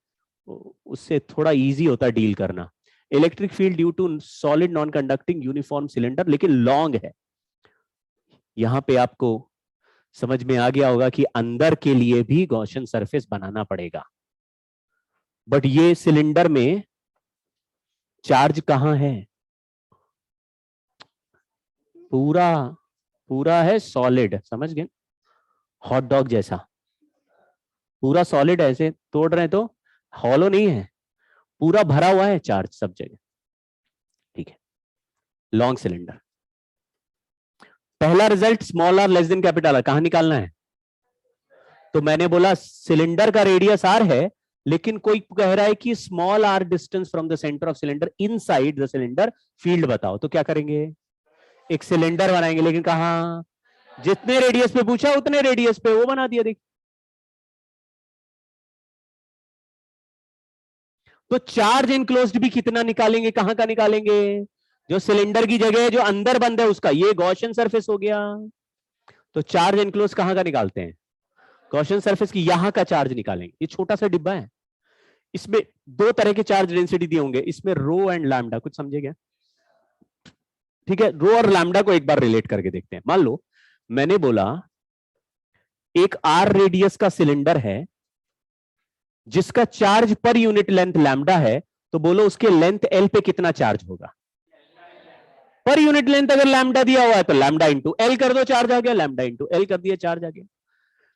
उससे थोड़ा इजी होता है डील करना। Electric field due to solid non conducting uniform cylinder, लेकिन लॉन्ग है। यहां पे आपको समझ में आ गया होगा कि अंदर के लिए भी गॉसियन सरफेस बनाना पड़ेगा। बट ये सिलेंडर में चार्ज कहां है, पूरा पूरा है सॉलिड, समझ गए, हॉट डॉग जैसा पूरा सॉलिड। ऐसे तोड़ रहे हैं तो हॉलो नहीं है, पूरा भरा हुआ है चार्ज सब जगह, ठीक है। Long cylinder. पहला result small R less than capital R कहां निकालना है? तो मैंने बोला सिलेंडर का रेडियस आर है, लेकिन कोई कह रहा है कि small R distance from the centre of cylinder inside the cylinder field बताओ। तो क्या करेंगे, एक सिलेंडर बनाएंगे, लेकिन कहां, जितने रेडियस पे पूछा उतने रेडियस पे वो बना दिया। देख, तो चार्ज इनक्लोज्ड भी कितना निकालेंगे, कहां का निकालेंगे, जो सिलेंडर की जगह जो अंदर बंद है उसका, ये गॉसियन सरफेस हो गया। तो चार्ज इनक्लोज कहां का निकालते हैं, गॉसियन सरफेस की यहां का चार्ज निकालेंगे। ये छोटा सा डिब्बा है, इसमें दो तरह के चार्ज डेंसिटी दिए होंगे, इसमें रो एंड लैम्डा, कुछ समझे क्या? ठीक है, रो और लैम्डा को एक बार रिलेट करके देखते हैं। मान लो मैंने बोला एक आर रेडियस का सिलेंडर है जिसका charge per unit length lambda है, तो बोलो उसके लेंथ एल पे कितना चार्ज होगा। पर यूनिट लेंथ अगर लैम्डा दिया हुआ है तो लैम्डा इंटू एल कर दो, चार्ज आ गया, लैम्डा इंटू एल कर दिया, चार्ज आ गया।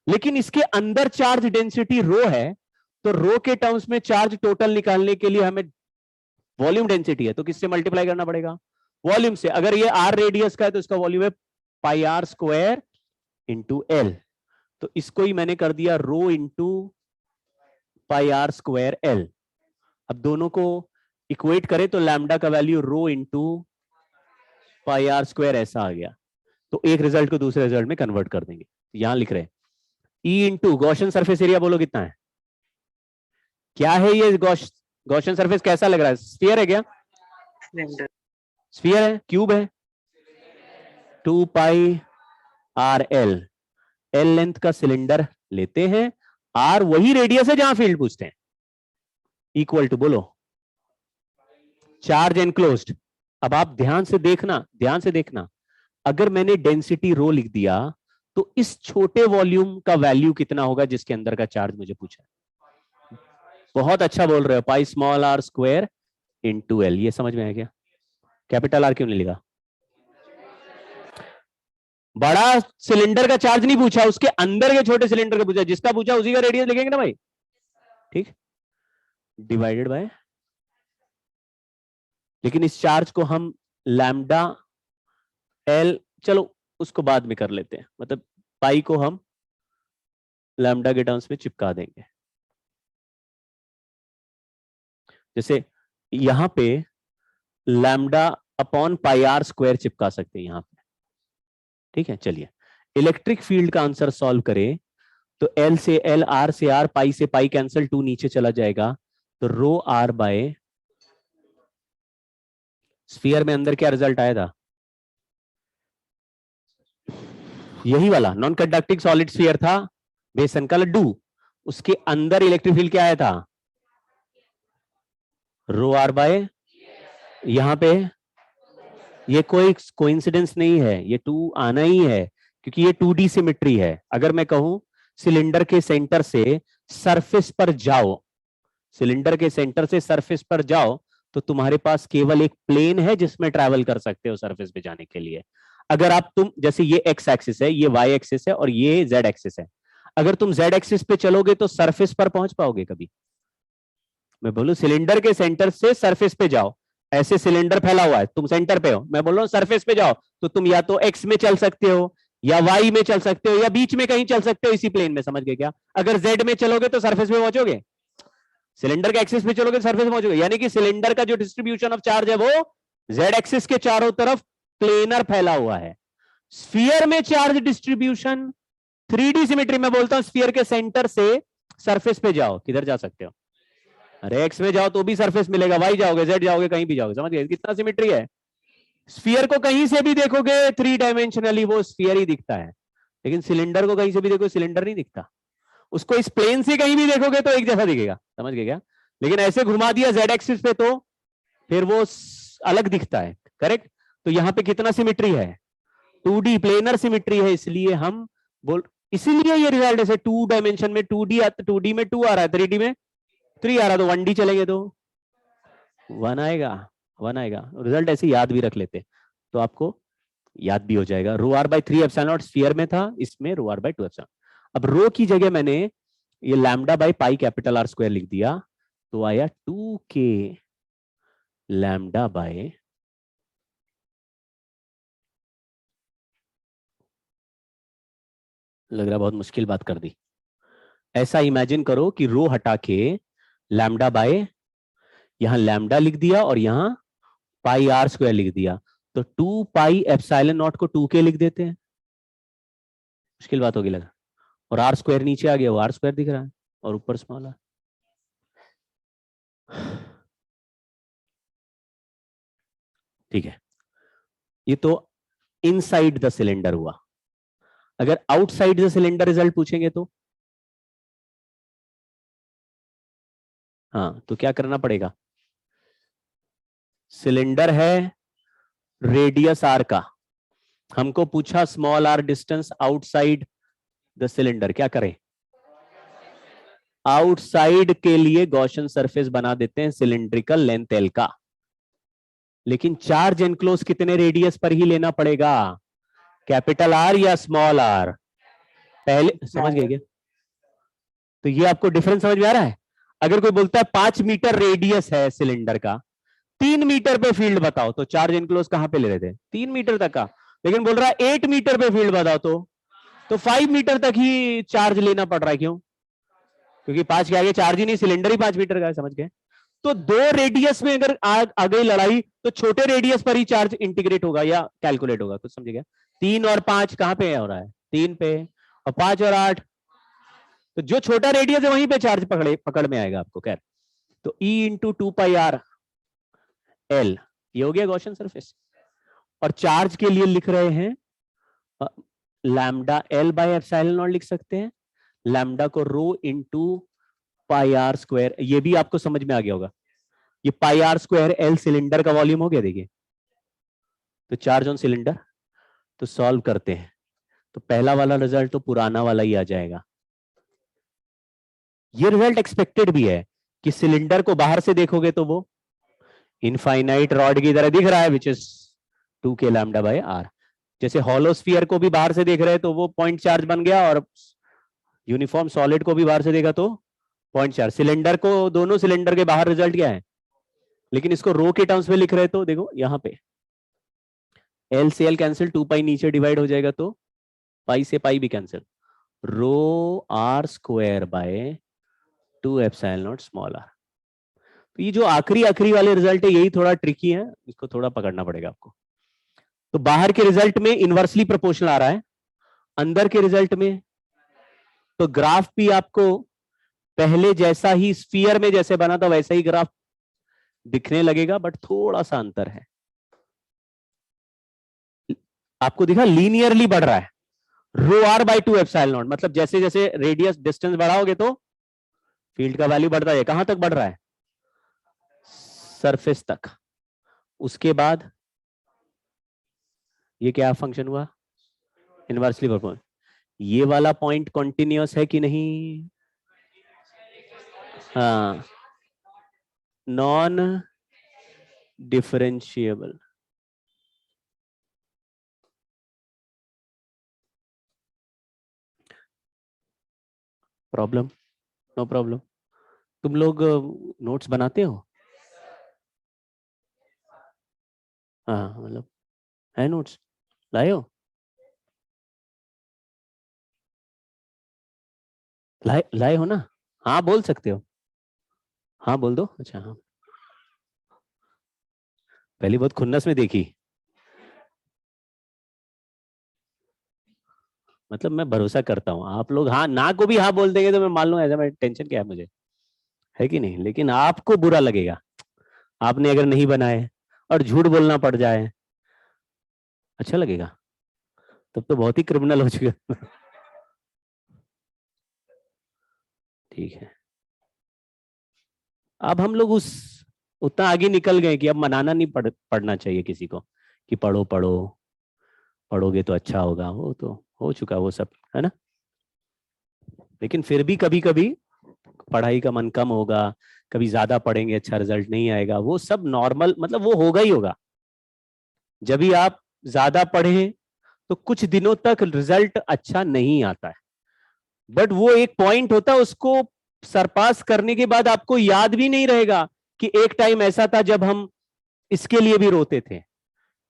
लेकिन इसके अंदर चार्ज डेंसिटी रो है, तो रो के टर्म्स में चार्ज टोटल निकालने के लिए हमें वॉल्यूम डेंसिटी है, तो किससे मल्टीप्लाई करना पड़ेगा, वॉल्यूम से। अगर ये आर रेडियस का है तो इसका वॉल्यूम है πr² इंटू एल, तो इसको ही मैंने कर दिया रो इंटू πr² एल। अब दोनों को इक्वेट करें तो लैम्डा का वैल्यू रो इंटू πr² ऐसा आ गया। तो एक रिजल्ट को दूसरे रिजल्ट में कन्वर्ट कर देंगे। यहां लिख रहे हैं E into Gaussian surface area, बोलो कितना है, क्या है ये गॉसियन सरफेस, कैसा लग रहा है, स्फीयर है क्या, स्फीयर है, क्यूब है, 2πrl, एल लेंथ का सिलेंडर लेते हैं, आर वही रेडियस है जहां फील्ड पूछते हैं, इक्वल टू बोलो चार्ज एनक्लोज्ड। अब आप ध्यान से देखना, अगर मैंने डेंसिटी रो लिख दिया तो इस छोटे वॉल्यूम का वैल्यू कितना होगा जिसके अंदर का चार्ज मुझे पूछा है। बहुत अच्छा बोल रहे हो, πr² इंटू एल, ये समझ में आया क्या? कैपिटल आर क्यों नहीं लिखा? बड़ा सिलेंडर का चार्ज नहीं पूछा, उसके अंदर के छोटे सिलेंडर का पूछा, जिसका पूछा उसी का रेडियस लिखेंगे ना भाई, ठीक, डिवाइडेड बाय। लेकिन इस चार्ज को हम लैम्डा एल, चलो उसको बाद में कर लेते हैं, मतलब पाई को हम लैम्डा के टर्म्स में चिपका देंगे। जैसे यहां पे लैम्डा अपॉन πr² चिपका सकते हैं यहां पे, ठीक है। चलिए इलेक्ट्रिक फील्ड का आंसर सॉल्व करें तो एल से एल, आर से आर, पाई से पाई कैंसिल, 2 नीचे चला जाएगा, तो रो आर बाय स्फीयर में अंदर क्या रिजल्ट आया था, यही वाला नॉन कंडक्टिंग सॉलिड स्फीयर था, बेसन का लड्डू, उसके अंदर इलेक्ट्रिक फील्ड क्या आया था, रो आर बाय, यहां पे ये कोई कोइंसिडेंस नहीं है, ये 2 आना ही है क्योंकि ये 2D सिमेट्री है। अगर मैं कहूं सिलेंडर के सेंटर से सरफेस पर जाओ, सिलेंडर के सेंटर से सरफेस पर जाओ, तो तुम्हारे पास केवल एक प्लेन है जिसमें ट्रैवल कर सकते हो सरफेस पे जाने के लिए। अगर आप तुम जैसे ये एक्स एक्सिस है, ये वाई एक्सिस है और ये जेड एक्सिस है, अगर तुम जेड एक्सिस पे चलोगे तो सरफेस पर पहुंच पाओगे कभी? मैं बोलूं सिलेंडर के सेंटर से सरफेस पे जाओ, ऐसे सिलेंडर फैला हुआ है, तुम सेंटर पे हो, मैं बोल रहा हूं सरफेस पे जाओ, तो तुम या तो एक्स में चल सकते हो या वाई में चल सकते हो या बीच में कहीं चल सकते हो इसी प्लेन में, समझ गए क्या? अगर जेड में चलोगे तो सरफेस पे पहुंचोगे, सिलेंडर के एक्सिस पे चलोगे तो सरफेस पे पहुंचोगे, यानी कि सिलेंडर का जो डिस्ट्रीब्यूशन ऑफ चार्ज है वो जेड एक्सिस के चारों तरफ प्लेनर फैला हुआ है। स्फीयर में चार्ज डिस्ट्रीब्यूशन 3D सिमेट्री में बोलता हूं, स्फीयर के सेंटर से सरफेस पे जाओ, किधर जा सकते हो? अरे एक्स में जाओ तो भी सरफेस मिलेगा, वाई जाओगे जेड जाओगे कहीं भी जाओगे, समझ गए कितना सिमेट्री है? स्फीयर को कहीं से भी देखोगे 3 डायमेंशनली वो स्फीयर ही दिखता है, लेकिन सिलेंडर को कहीं से भी देखो सिलेंडर नहीं दिखता। उसको इस प्लेन से कहीं भी देखोगे तो एक जैसा दिखेगा, समझ गए क्या? लेकिन ऐसे घुमा दिया जेड एक्सिस पे तो फिर वो अलग दिखता है, करेक्ट? तो यहां पे कितना सिमेट्री है? 2D प्लेनर सिमेट्री है, इसलिए हम बोल, इसीलिए ये रिजल्ट ऐसे 2 डायमेंशन में 2D में 2 आ रहा है, 3D में 3 आ रहा है, तो 1D चलेंगे तो 1 आएगा, 1 आएगा। रिजल्ट ऐसे याद भी रख लेते तो आपको याद भी हो जाएगा। Rho R by 3 epsilon naught sphere में था, इसमें रो आर बाई 2 एप्सिलॉन। अब रो की जगह मैंने ये lambda by pi capital R square लिख दिया, तो आया 2K लैम्डा बाय लग रहा बहुत मुश्किल बात कर दी। ऐसा इमेजिन करो कि रो हटा के लैम्डा बाय, यहां लैम्डा लिख दिया और यहां पाई आर स्क्वायर लिख दिया, तो 2 पाई एप्सिलॉन नॉट को 2K लिख देते हैं। मुश्किल बात होगी लगा, और आर स्क्वायर नीचे आ गया, वो आर स्क्वायर दिख रहा है और ऊपर स्मॉल है। ठीक है, ये तो इनसाइड द सिलेंडर हुआ। अगर आउटसाइड द सिलेंडर रिजल्ट पूछेंगे तो हाँ, तो क्या करना पड़ेगा? सिलेंडर है रेडियस आर का, हमको पूछा small R distance outside the cylinder, क्या करें? आउटसाइड के लिए गॉसियन सरफेस बना देते हैं सिलिंड्रिकल लेंथ एल का, लेकिन चार्ज एनक्लोज कितने रेडियस पर ही लेना पड़ेगा? कैपिटल आर या स्मॉल आर? पहले समझ गए क्या? तो ये आपको डिफरेंस समझ में आ रहा है? अगर कोई बोलता है 5 मीटर रेडियस है सिलेंडर का, 3 मीटर पे फील्ड बताओ, तो चार्ज एनक्लोज कहां पे ले रहे थे? 3 मीटर तक का। लेकिन बोल रहा है 8 मीटर पे फील्ड बताओ, तो 5 मीटर तक ही चार्ज लेना पड़ रहा है, क्यों? क्योंकि 5 के आगे चार्ज ही नहीं, सिलेंडर ही 5 मीटर का है, समझ गए? तो 2 रेडियस में अगर आ गई लड़ाई, तो छोटे रेडियस पर ही चार्ज इंटीग्रेट होगा या कैलकुलेट होगा, कुछ समझ गया? 3 और 5 कहां पे हो रहा है? 3 पे, और 5 और 8, तो जो छोटा रेडियस है वहीं पे चार्ज पकड़ में आएगा आपको। खैर, तो E into 2 pi R L, ये हो गया गॉसियन सरफेस। और चार्ज के लिए लिख रहे हैं lambda L by epsilon not लिख सकते हैं, लैम्डा को rho into pi are square, ये भी आपको समझ में आ गया होगा। ये पाई आर स्क्वायर एल सिलेंडर का वॉल्यूम हो गया, देखिए, तो चार्ज ऑन सिलेंडर। तो सॉल्व करते हैं, तो पहला वाला रिजल्ट तो पुराना वाला ही आ जाएगा। ये रिजल्ट एक्सपेक्टेड भी है कि सिलेंडर को बाहर से देखोगे तो वो इनफाइनाइट रॉड की तरह दिख रहा है, which is 2K lambda by R. जैसे हॉलोस्फीयर को भी बाहर से देख रहे हैं तो वो पॉइंट चार्ज बन गया, और यूनिफॉर्म सॉलिड को भी बाहर से देखा तो पॉइंट चार्ज। सिलेंडर को, दोनों सिलेंडर के बाहर रिजल्ट क्या है, लेकिन इसको रो के टर्म्स में लिख रहे तो देखो यहां पे एल से एल कैंसिल, 2 पाई नीचे डिवाइड हो जाएगा, तो पाई से पाई भी cancel, rho R square by 2 epsilon naught small R. तो ये जो आखिरी आखिरी वाले रिजल्ट है यही थोड़ा ट्रिकी है, इसको थोड़ा पकड़ना पड़ेगा आपको। तो बाहर के रिजल्ट में इनवर्सली प्रोपोर्शनल आ रहा है, अंदर के रिजल्ट में तो ग्राफ भी आपको पहले जैसा ही, स्फीयर में जैसे बना था वैसा ही ग्राफ दिखने लगेगा, बट थोड़ा सा अंतर है। आपको दिखा लीनियरली बढ़ रहा है, रो आर बाई 2 एप्सिलॉन नॉट, मतलब जैसे जैसे रेडियस डिस्टेंस बढ़ाओगे तो फील्ड का वैल्यू बढ़ता है। कहां तक बढ़ रहा है? सरफेस तक। उसके बाद ये क्या फंक्शन हुआ? Inversely proportional. ये वाला पॉइंट कॉन्टिन्यूअस है कि नहीं? हाँ, non differentiable. Problem? No problem. तुम लोग नोट्स बनाते हो? हाँ, मतलब है नोट्स लाए हो? लाए लाए हो ना? हाँ बोल सकते हो, हाँ बोल दो। अच्छा हाँ, पहली बहुत खुन्नस में देखी, मतलब मैं भरोसा करता हूँ आप लोग हाँ ना को भी हाँ बोल देंगे तो मैं मान लूंगा, ऐसा मैं टेंशन क्या है मुझे, है कि नहीं? लेकिन आपको बुरा लगेगा, आपने अगर नहीं बनाए और झूठ बोलना पड़ जाए, अच्छा लगेगा? तब तो बहुत ही क्रिमिनल हो चुका। ठीक है, अब हम लोग उस उतना आगे निकल गए कि अब मनाना नहीं पढ़ना चाहिए किसी को कि पढ़ो पढ़ो, पढ़ोगे तो अच्छा होगा, वो तो हो चुका वो सब, है ना? लेकिन फिर भी कभी कभी पढ़ाई का मन कम होगा, कभी ज्यादा पढ़ेंगे अच्छा रिजल्ट नहीं आएगा, वो सब नॉर्मल, मतलब वो होगा ही होगा। जब भी आप ज्यादा पढ़ें तो कुछ दिनों तक रिजल्ट अच्छा नहीं आता है, बट वो एक पॉइंट होता है, उसको सरपास करने के बाद आपको याद भी नहीं रहेगा कि एक टाइम ऐसा था जब हम इसके लिए भी रोते थे,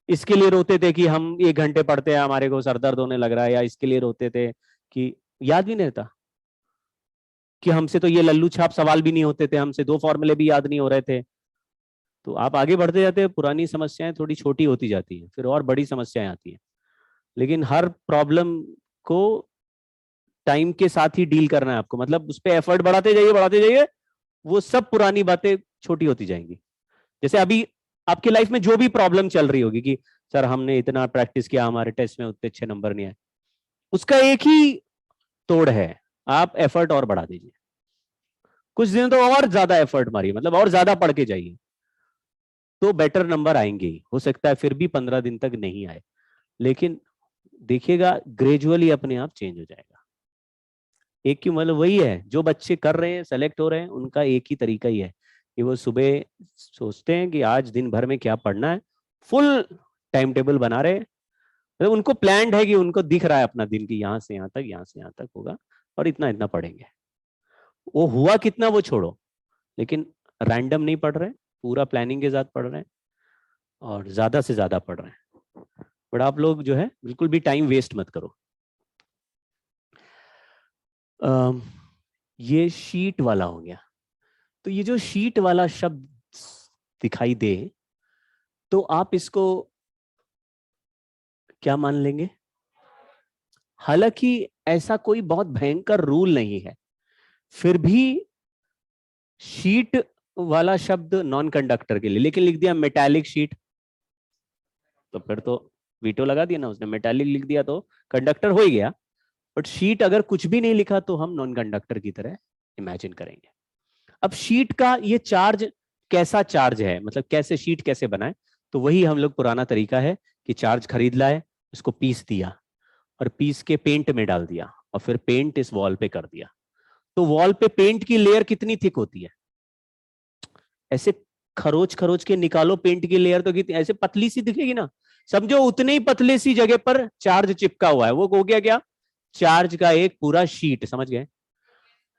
इसके लिए रोते थे कि हम 1 घंटे पढ़ते हैं हमारे को सर दर्द होने लग रहा है, या इसके लिए रोते थे कि, याद भी नहीं रहता कि हमसे तो ये लल्लू छाप सवाल भी नहीं होते थे, हमसे 2 फॉर्मूले भी याद नहीं हो रहे थे। तो आप आगे बढ़ते जाते हैं, पुरानी समस्याएं थोड़ी छोटी होती जाती हैं, फिर और बड़ी समस्याएं आती हैं। लेकिन हर प्रॉब्लम को टाइम के साथ ही डील करना है आपको, मतलब उस पर एफर्ट बढ़ाते जाइए, वो सब पुरानी बातें छोटी होती जाएंगी। जैसे अभी आपकी लाइफ में जो भी प्रॉब्लम चल रही होगी कि सर हमने इतना प्रैक्टिस किया, हमारे टेस्ट में उतने अच्छे नंबर नहीं आए, उसका एक ही तोड़ है, आप एफर्ट और बढ़ा दीजिए, कुछ दिन तो और ज्यादा एफर्ट मारिए, मतलब और ज्यादा पढ़ के जाइए, तो बेटर नंबर आएंगे ही। हो सकता है फिर भी 15 दिन तक नहीं आए, लेकिन देखिएगा ग्रेजुअली अपने आप चेंज हो जाएगा। एक की मतलब वही है, जो बच्चे कर रहे हैं सेलेक्ट हो रहे हैं उनका एक ही तरीका ही है कि वो सुबह सोचते हैं कि आज दिन भर में क्या पढ़ना है, फुल टाइम टेबल बना रहे हैं, मतलब उनको प्लान्ड है कि उनको दिख रहा है अपना दिन की यहाँ से यहाँ तक, यहाँ से यहाँ तक होगा और इतना इतना पढ़ेंगे। वो हुआ कितना वो छोड़ो, लेकिन रैंडम नहीं पढ़ रहे, पूरा प्लानिंग के साथ पढ़ रहे हैं और ज्यादा से ज्यादा पढ़ रहे हैं। बट आप लोग जो है बिल्कुल भी टाइम वेस्ट मत करो। ये शीट वाला हो गया, तो ये जो शीट वाला शब्द दिखाई दे तो आप इसको क्या मान लेंगे? हालांकि ऐसा कोई बहुत भयंकर रूल नहीं है, फिर भी शीट वाला शब्द नॉन कंडक्टर के लिए, लेकिन लिख दिया मेटालिक शीट, तो फिर तो वीटो लगा दिया ना उसने, मेटालिक लिख दिया तो कंडक्टर हो ही गया। बट शीट अगर कुछ भी नहीं लिखा तो हम नॉन कंडक्टर की तरह इमेजिन करेंगे। अब शीट का ये चार्ज कैसा चार्ज है, मतलब कैसे शीट कैसे बनाए, तो वही हम लोग पुराना तरीका है कि चार्ज खरीद लाए, उसको पीस दिया और पीस के पेंट में डाल दिया और फिर पेंट इस वॉल पे कर दिया। तो वॉल पे पेंट की लेयर कितनी थिक होती है, ऐसे खरोच खरोच के निकालो पेंट की लेयर तो कितनी ऐसे पतली सी दिखेगी ना, समझो उतनी ही पतली सी जगह पर चार्ज चिपका हुआ है, वो हो गया क्या, चार्ज का एक पूरा शीट, समझ गए?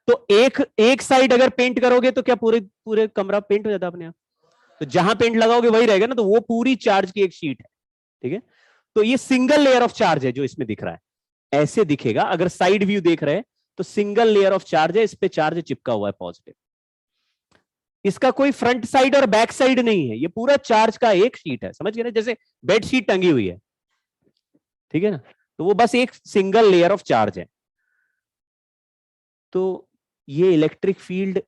तो एक एक साइड अगर पेंट करोगे तो क्या पूरे पूरे कमरा पेंट हो जाता अपने आप? तो जहां पेंट लगाओगे वही रहेगा ना, तो वो पूरी चार्ज की एक शीट है। ठीक है, तो ये सिंगल लेयर ऑफ चार्ज है जो इसमें दिख रहा है, ऐसे दिखेगा अगर साइड व्यू देख रहे हैं तो सिंगल लेयर ऑफ चार्ज है, इस पे चार्ज चिपका हुआ है पॉजिटिव, इसका कोई फ्रंट साइड और बैक साइड नहीं है, ये पूरा चार्ज का एक शीट है, समझ गए ना, जैसे बेड शीट टंगी हुई है, ठीक है ना, तो वो बस एक सिंगल लेयर ऑफ चार्ज है। तो ये इलेक्ट्रिक फील्ड,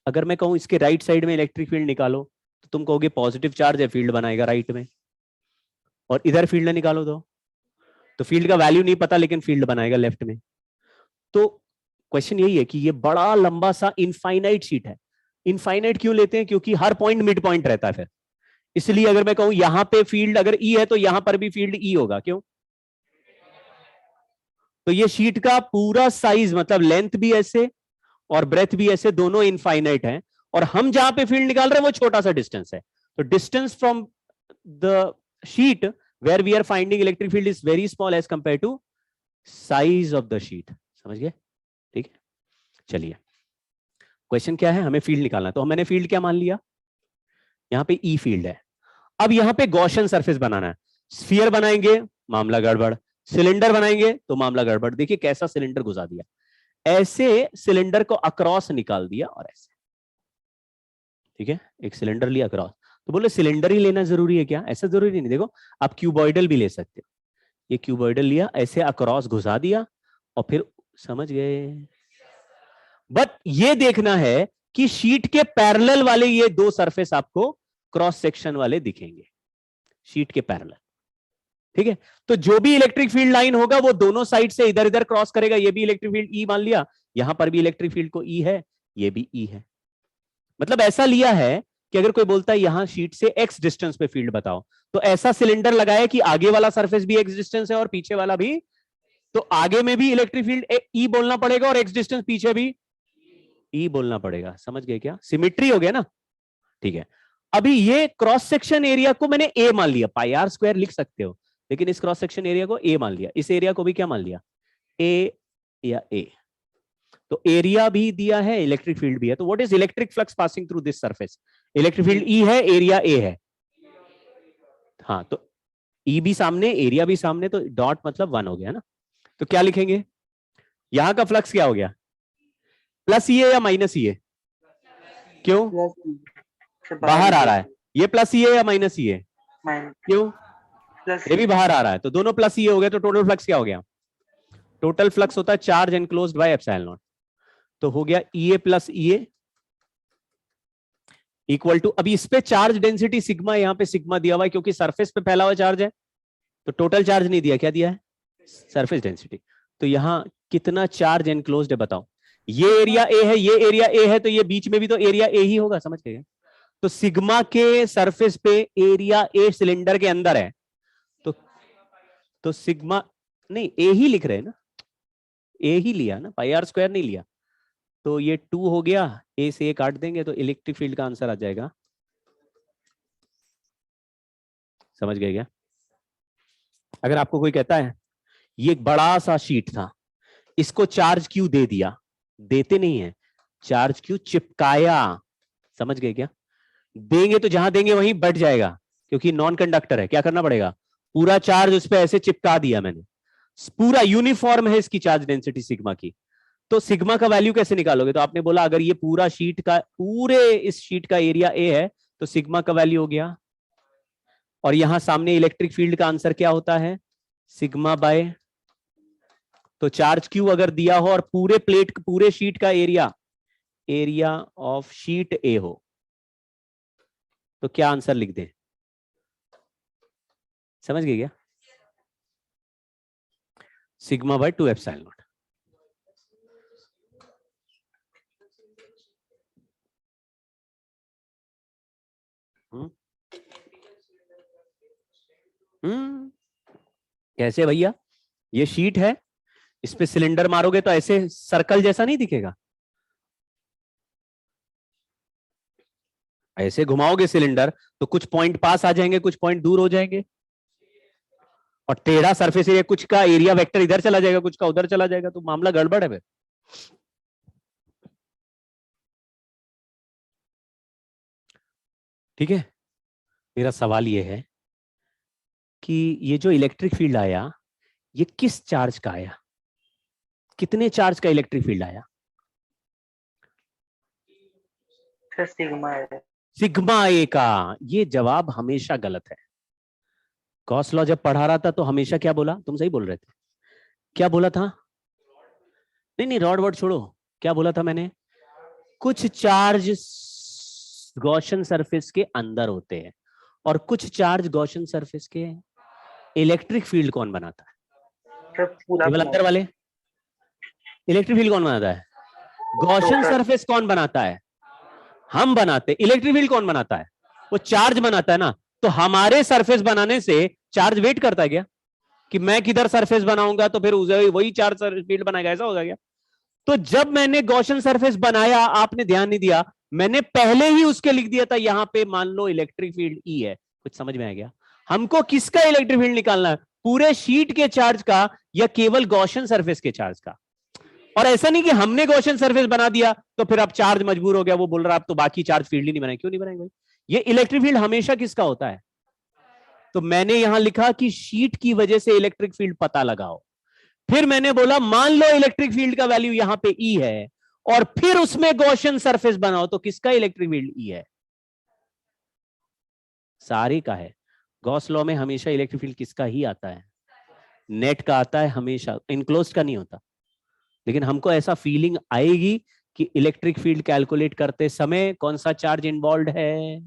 अगर मैं कहूं इसके राइट साइड में इलेक्ट्रिक फील्ड निकालो तो तुम कहोगे पॉजिटिव चार्ज है, फील्ड बनाएगा राइट में, और इधर फील्ड निकालो तो फील्ड का वैल्यू नहीं पता लेकिन फील्ड बनाएगा लेफ्ट में। तो क्वेश्चन यही है कि ये बड़ा लंबा सा इनफाइनाइट शीट है। इनफाइनाइट क्यों लेते हैं? क्योंकि हर पॉइंट मिड पॉइंट रहता है फिर, इसलिए अगर मैं कहूं यहां पे फील्ड अगर ई है तो यहां पर भी फील्ड ई होगा, क्यों? तो ये शीट का पूरा साइज, मतलब लेंथ भी ऐसे और ब्रेथ भी ऐसे, दोनों इनफाइनाइट है, और हम जहां पे फील्ड निकाल रहे हैं वो छोटा सा डिस्टेंस है। तो distance from the sheet where we are finding electric field is very small as compare to size of the sheet, समझ गए? ठीक है, चलिए क्वेश्चन क्या है, हमें फील्ड निकालना है, तो मैंने फील्ड क्या मान लिया, यहां पे ई फील्ड है। अब यहां पे गॉसियन सरफेस बनाना है, स्फीयर बनाएंगे मामला गड़बड़, सिलेंडर बनाएंगे तो मामला गड़बड़। देखिए कैसा सिलेंडर घुसा दिया, ऐसे सिलेंडर को अक्रॉस निकाल दिया और ऐसे, ठीक है, एक सिलेंडर लिया अक्रॉस। तो बोले सिलेंडर ही लेना जरूरी है क्या? ऐसा जरूरी नहीं, देखो आप क्यूबॉइडल भी ले सकते हो। ये क्यूबॉइडल लिया, ऐसे अक्रॉस घुसा दिया और फिर, समझ गए? बट ये देखना है कि शीट के पैरेलल वाले ये दो सरफेस आपको क्रॉस सेक्शन वाले दिखेंगे, शीट के पैरेलल, ठीक है। तो जो भी इलेक्ट्रिक फील्ड लाइन होगा वो दोनों साइड से इधर इधर क्रॉस करेगा। ये भी इलेक्ट्रिक फील्ड ई मान लिया, यहां पर भी इलेक्ट्रिक फील्ड को ई है, ये भी ई है। मतलब ऐसा लिया है कि अगर कोई बोलता है यहां शीट से एक्स डिस्टेंस पे फील्ड बताओ, तो ऐसा सिलेंडर लगाया कि आगे वाला सरफेस भी एक्स डिस्टेंस है और पीछे वाला भी, तो आगे में भी इलेक्ट्रिक फील्ड ई बोलना पड़ेगा और एक्स डिस्टेंस पीछे भी ई बोलना पड़ेगा। समझ गए क्या? सिमेट्री हो गया ना, ठीक है। अभी ये क्रॉस सेक्शन एरिया को मैंने ए मान लिया, पाई आर स्क्वायर लिख सकते हो, लेकिन इस क्रॉस सेक्शन एरिया को ए मान लिया, इस एरिया को भी क्या मान लिया? ए या ए। तो एरिया भी दिया है, इलेक्ट्रिक फील्ड भी है। तो what is electric flux passing through this surface? Electric field E है, एरिया ए है। हाँ, तो ई भी सामने, एरिया भी सामने, तो डॉट मतलब 1 हो गया ना। तो क्या लिखेंगे? यहां का फ्लक्स क्या हो गया? प्लस ई है या माइनस ई है? क्यों? बाहर आ रहा है। ये प्लस ई है या माइनस ई है? क्यों? ये भी बाहर आ रहा है, तो दोनों प्लस ई हो गए। तो टोटल फ्लक्स क्या हो गया? टोटल फ्लक्स होता है charge enclosed by epsilon naught. तो हो गया E A plus E A equal to, अभी इस पे चार्ज डेंसिटी सिग्मा, यहां पे सिग्मा दिया हुआ है क्योंकि सरफेस पे फैला हुआ चार्ज है, तो टोटल चार्ज नहीं दिया, क्या दिया है? Surface density. तो यहां कितना चार्ज एनक्लोज्ड है बताओ? ये एरिया ए है, ये एरिया ए है, तो ये बीच में भी तो एरिया ए ही होगा। समझ गए? तो सिग्मा के सरफेस पे एरिया ए सिलेंडर के अंदर है, तो सिग्मा नहीं, ए ही लिख रहे हैं ना, ए ही लिया ना, पाई आर स्क्वायर नहीं लिया। तो ये 2 हो गया, ए से ए काट देंगे तो इलेक्ट्रिक फील्ड का आंसर आ जाएगा। समझ गए क्या? अगर आपको कोई कहता है ये एक बड़ा सा शीट था, इसको चार्ज क्यों दे दिया? देते नहीं है, चार्ज क्यों चिपकाया? समझ गए क्या? देंगे तो जहां देंगे वहीं बढ़ जाएगा, क्योंकि नॉन कंडक्टर है। क्या करना पड़ेगा? पूरा चार्ज उस पर ऐसे चिपका दिया मैंने, पूरा यूनिफॉर्म है इसकी चार्ज डेंसिटी सिग्मा की। तो सिग्मा का वैल्यू कैसे निकालोगे? तो आपने बोला अगर ये पूरा शीट का, पूरे इस शीट का एरिया ए है, तो सिग्मा का वैल्यू हो गया, और यहां सामने इलेक्ट्रिक फील्ड का आंसर क्या होता है? सिग्मा बाय, तो चार्ज क्यू अगर दिया हो और पूरे प्लेट, पूरे शीट का एरिया, एरिया ऑफ शीट ए हो, तो क्या आंसर लिख दें? समझ गए क्या? Sigma bye 2 epsilon not. कैसे भैया? ये शीट है, इस पे सिलेंडर मारोगे तो ऐसे सर्कल जैसा नहीं दिखेगा? ऐसे घुमाओगे सिलेंडर तो कुछ पॉइंट पास आ जाएंगे, कुछ पॉइंट दूर हो जाएंगे, और टेढ़ा सरफेस एरिया, कुछ का एरिया वेक्टर इधर चला जाएगा, कुछ का उधर चला जाएगा, तो मामला गड़बड़ है फिर। ठीक है, मेरा सवाल ये है कि ये जो इलेक्ट्रिक फील्ड आया, ये किस चार्ज का आया? कितने चार्ज का इलेक्ट्रिक फील्ड आया? सिग्मा ए। सिग्मा ए का। ये जवाब हमेशा गलत है। गॉस लॉ जब पढ़ा रहा था तो हमेशा क्या बोला? तुम सही बोल रहे थे, क्या बोला था? नहीं नहीं, रॉड वर्ड छोड़ो, क्या बोला था मैंने? कुछ चार्ज गॉसियन सरफेस के अंदर होते हैं और कुछ चार्ज गॉसियन सरफेस के। इलेक्ट्रिक फील्ड कौन बनाता है? केवल अंदर वाले। इलेक्ट्रिक फील्ड कौन बनाता है? गॉसियन सरफेस कौन बनाता है? हम बनाते। इलेक्ट्रिक फील्ड कौन बनाता है? वो चार्ज बनाता है ना। तो हमारे सरफेस बनाने से चार्ज वेट करता है क्या कि मैं किधर सरफेस बनाऊंगा तो फिर वही चार्ज फील्ड बनाएगा? ऐसा होगा क्या? तो जब मैंने गॉसियन सरफेस बनाया, आपने ध्यान नहीं दिया, मैंने पहले ही उसके लिख दिया था यहां पे मान लो इलेक्ट्रिक फील्ड ई है। कुछ समझ में आ गया? हमको किसका इलेक्ट्रिक फील्ड निकालना है? पूरे शीट के चार्ज का या केवल गॉसियन सरफेस के चार्ज का? और ऐसा नहीं कि हमने गॉसियन सरफेस बना दिया तो फिर अब चार्ज मजबूर हो गया, वो बोल रहा अब तो बाकी चार्ज फील्ड ही नहीं बनाए। क्यों नहीं बनाएंगे? ये इलेक्ट्रिक फील्ड हमेशा किसका होता है? तो मैंने यहां लिखा कि शीट की वजह से इलेक्ट्रिक फील्ड पता लगाओ, फिर मैंने बोला मान लो इलेक्ट्रिक फील्ड का वैल्यू यहां पे ई है, और फिर उसमें गॉसियन सरफेस बनाओ, तो किसका इलेक्ट्रिक फील्ड ई है? सारे का है। गॉस लॉ में हमेशा इलेक्ट्रिक फील्ड किसका ही आता है? नेट का आता है हमेशा, इनक्लोज्ड का नहीं होता। लेकिन हमको ऐसा फीलिंग आएगी कि इलेक्ट्रिक फील्ड कैलकुलेट करते समय कौन सा चार्ज इन्वॉल्व है?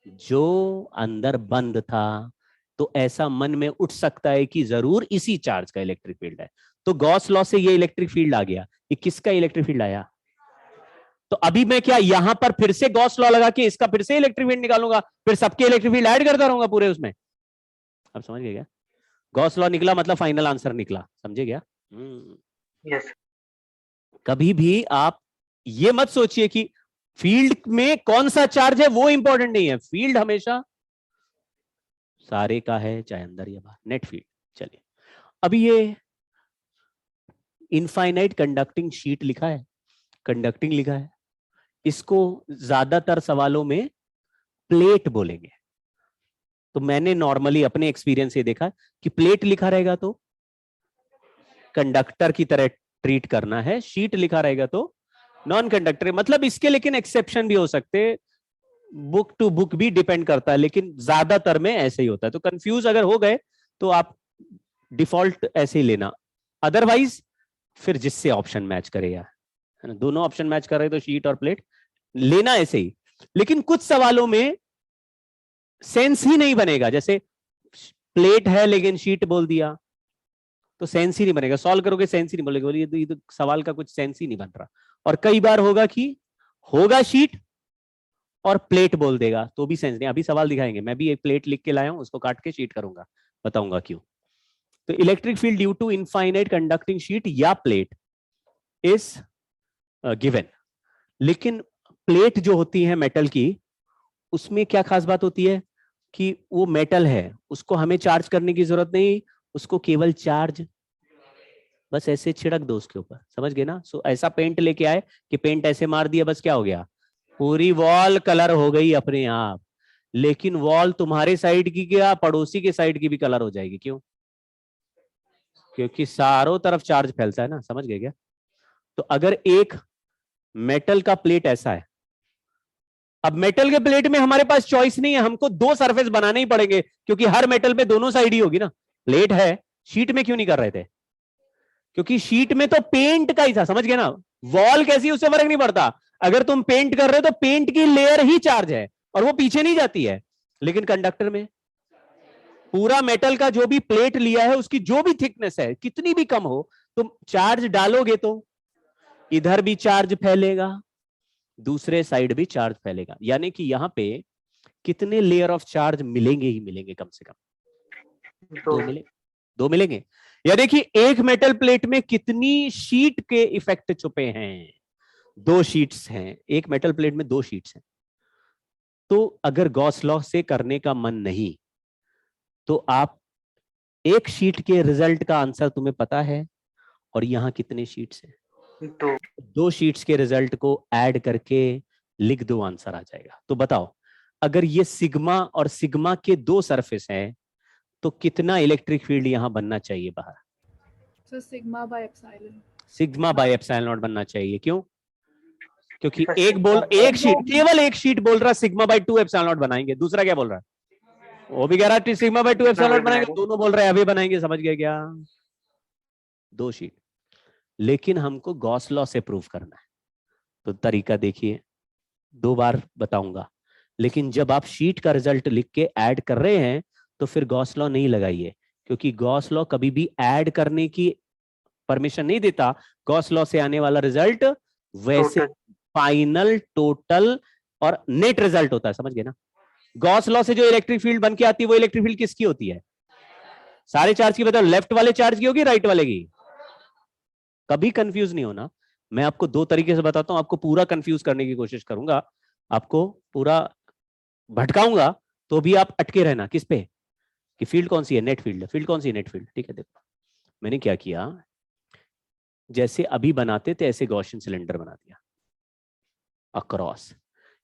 जो अंदर बंद था। तो ऐसा मन में उठ सकता है कि जरूर इसी चार्ज का इलेक्ट्रिक फील्ड है। तो गॉस लॉ से ये इलेक्ट्रिक फील्ड आ गया। ये किसका इलेक्ट्रिक फील्ड आया? तो अभी मैं क्या यहां पर फिर से गॉस लॉ लगा के इसका फिर से इलेक्ट्रिक फील्ड निकालूंगा, फिर सबके इलेक्ट्रिक फील्ड ऐड करता रहूंगा पूरे उसमें? अब समझ गए क्या? गॉस लॉ निकला मतलब फाइनल आंसर निकला, समझे क्या? यस। कभी भी आप ये मत सोचिए कि फील्ड में कौन सा चार्ज है वो इंपॉर्टेंट नहीं है। फील्ड हमेशा सारे का है, चाहे अंदर या बाहर, नेट फील्ड। चलिए, अभी ये इनफाइनाइट कंडक्टिंग शीट लिखा है, कंडक्टिंग लिखा है, इसको ज्यादातर सवालों में प्लेट बोलेंगे। तो मैंने नॉर्मली अपने एक्सपीरियंस से देखा कि प्लेट लिखा रहेगा तो कंडक्टर की तरह ट्रीट करना है, शीट लिखा रहेगा तो नॉन कंडक्टर। मतलब इसके लेकिन एक्सेप्शन भी हो सकते, बुक टू बुक भी डिपेंड करता है, लेकिन ज्यादातर में ऐसे ही होता है। तो कंफ्यूज अगर हो गए तो आप डिफॉल्ट ऐसे ही लेना, अदरवाइज फिर जिससे ऑप्शन मैच करेगा, है ना। दोनों ऑप्शन मैच कर रहे तो शीट और प्लेट लेना ऐसे ही। लेकिन कुछ सवालों में सेंस ही नहीं बनेगा, जैसे प्लेट है लेकिन शीट बोल दिया तो सेंस ही नहीं बनेगा। सॉल्व करोगे सेंस ही नहीं बोलेगा, बोलिए ये तो सवाल का कुछ सेंस ही नहीं बन रहा। और कई बार होगा कि होगा शीट और प्लेट बोल देगा तो भी सेंस नहीं। अभी सवाल दिखाएंगे, मैं भी एक प्लेट लिख के लाया हूं, उसको काट के शीट करूंगा, बताऊंगा क्यों। तो electric field due to infinite conducting sheet या प्लेट इज गिवन। लेकिन प्लेट जो होती है मेटल की, उसमें क्या खास बात होती है कि वो मेटल है, उसको हमें चार्ज करने की जरूरत नहीं, उसको केवल चार्ज बस ऐसे छिड़क दो उसके ऊपर, समझ गए ना। सो ऐसा पेंट लेके आए कि पेंट ऐसे मार दिया, बस क्या हो गया, पूरी वॉल कलर हो गई अपने आप। लेकिन वॉल तुम्हारे साइड की क्या पड़ोसी के साइड की भी कलर हो जाएगी, क्यों? क्योंकि चारों तरफ चार्ज फैलता है ना, समझ गए क्या? तो अगर एक मेटल का प्लेट ऐसा है, अब मेटल के प्लेट में हमारे पास चॉइस नहीं है, हमको दो सरफेस बनाने ही पड़ेंगे, क्योंकि हर मेटल पे दोनों साइड ही होगी ना। प्लेट है, शीट में क्यों नहीं कर रहे थे? क्योंकि शीट में तो पेंट का ही था, समझ गए ना। वॉल कैसी उससे फर्क नहीं पड़ता, अगर तुम पेंट कर रहे हो तो पेंट की लेयर ही चार्ज है और वो पीछे नहीं जाती है। लेकिन कंडक्टर में पूरा मेटल का जो भी प्लेट लिया है उसकी जो भी थिकनेस है कितनी भी कम हो, तुम चार्ज डालोगे तो इधर भी चार्ज फैलेगा, दूसरे साइड भी चार्ज फैलेगा। यानी कि यहां पे कितने लेयर ऑफ चार्ज मिलेंगे ही मिलेंगे, कम से कम दो मिलेंगे। या देखिए एक मेटल प्लेट में कितनी शीट के इफेक्ट छुपे हैं? दो शीट्स हैं, एक मेटल प्लेट में दो शीट्स हैं। तो अगर गॉस लॉ से करने का मन नहीं तो आप एक शीट के रिजल्ट का आंसर तुम्हें पता है, और यहां कितने शीट्स हैं? दो शीट्स के रिजल्ट को ऐड करके लिख दो, आंसर आ जाएगा। तो बताओ, अगर ये सिग्मा और सिग्मा के दो सरफेस हैं तो कितना इलेक्ट्रिक फील्ड यहां बनना चाहिए बाहर? So sigma by epsilon. Sigma bye epsilon not बनना चाहिए, क्यों? क्योंकि एक शीट, केवल एक शीट बोल रहा सिग्मा बाय 2 एप्सिलॉन नॉट बनाएंगे, दूसरा क्या बोल रहा है? वो भी कह रहा है सिग्मा बाय 2 एप्सिलॉन नॉट बनाएंगे, दोनों बोल रहे हैं अभी बनाएंगे, समझ गए क्या? दो शीट। लेकिन हमको गॉस लॉ से प्रूव करना है, तो तरीका देखिए, दो बार बताऊंगा। लेकिन जब आप शीट का रिजल्ट लिख के ऐड कर रहे हैं तो फिर गॉस लॉ नहीं लगाइए, क्योंकि गॉस लॉ कभी भी ऐड करने की परमिशन नहीं देता। गॉस लॉ से आने वाला रिजल्ट वैसे फाइनल, टोटल और नेट रिजल्ट होता है, समझ गए ना। गॉस लॉ से जो इलेक्ट्रिक फील्ड बन के आती है वो इलेक्ट्रिक फील्ड किसकी होती है? सारे चार्ज की बताओ, लेफ्ट वाले चार्ज की होगी, राइट वाले की? कभी कंफ्यूज नहीं होना। मैं आपको दो तरीके से बताता हूं, आपको पूरा कंफ्यूज करने की कोशिश करूंगा, आपको पूरा भटकाऊंगा, तो भी आप अटके रहना किस पे, कि फील्ड कौन सी है, नेट फील्ड। फील्ड कौन सी है? Net field. ठीक है, देखो मैंने क्या किया, जैसे अभी बनाते थे ऐसे गॉसियन सिलेंडर बना दिया अक्रॉस।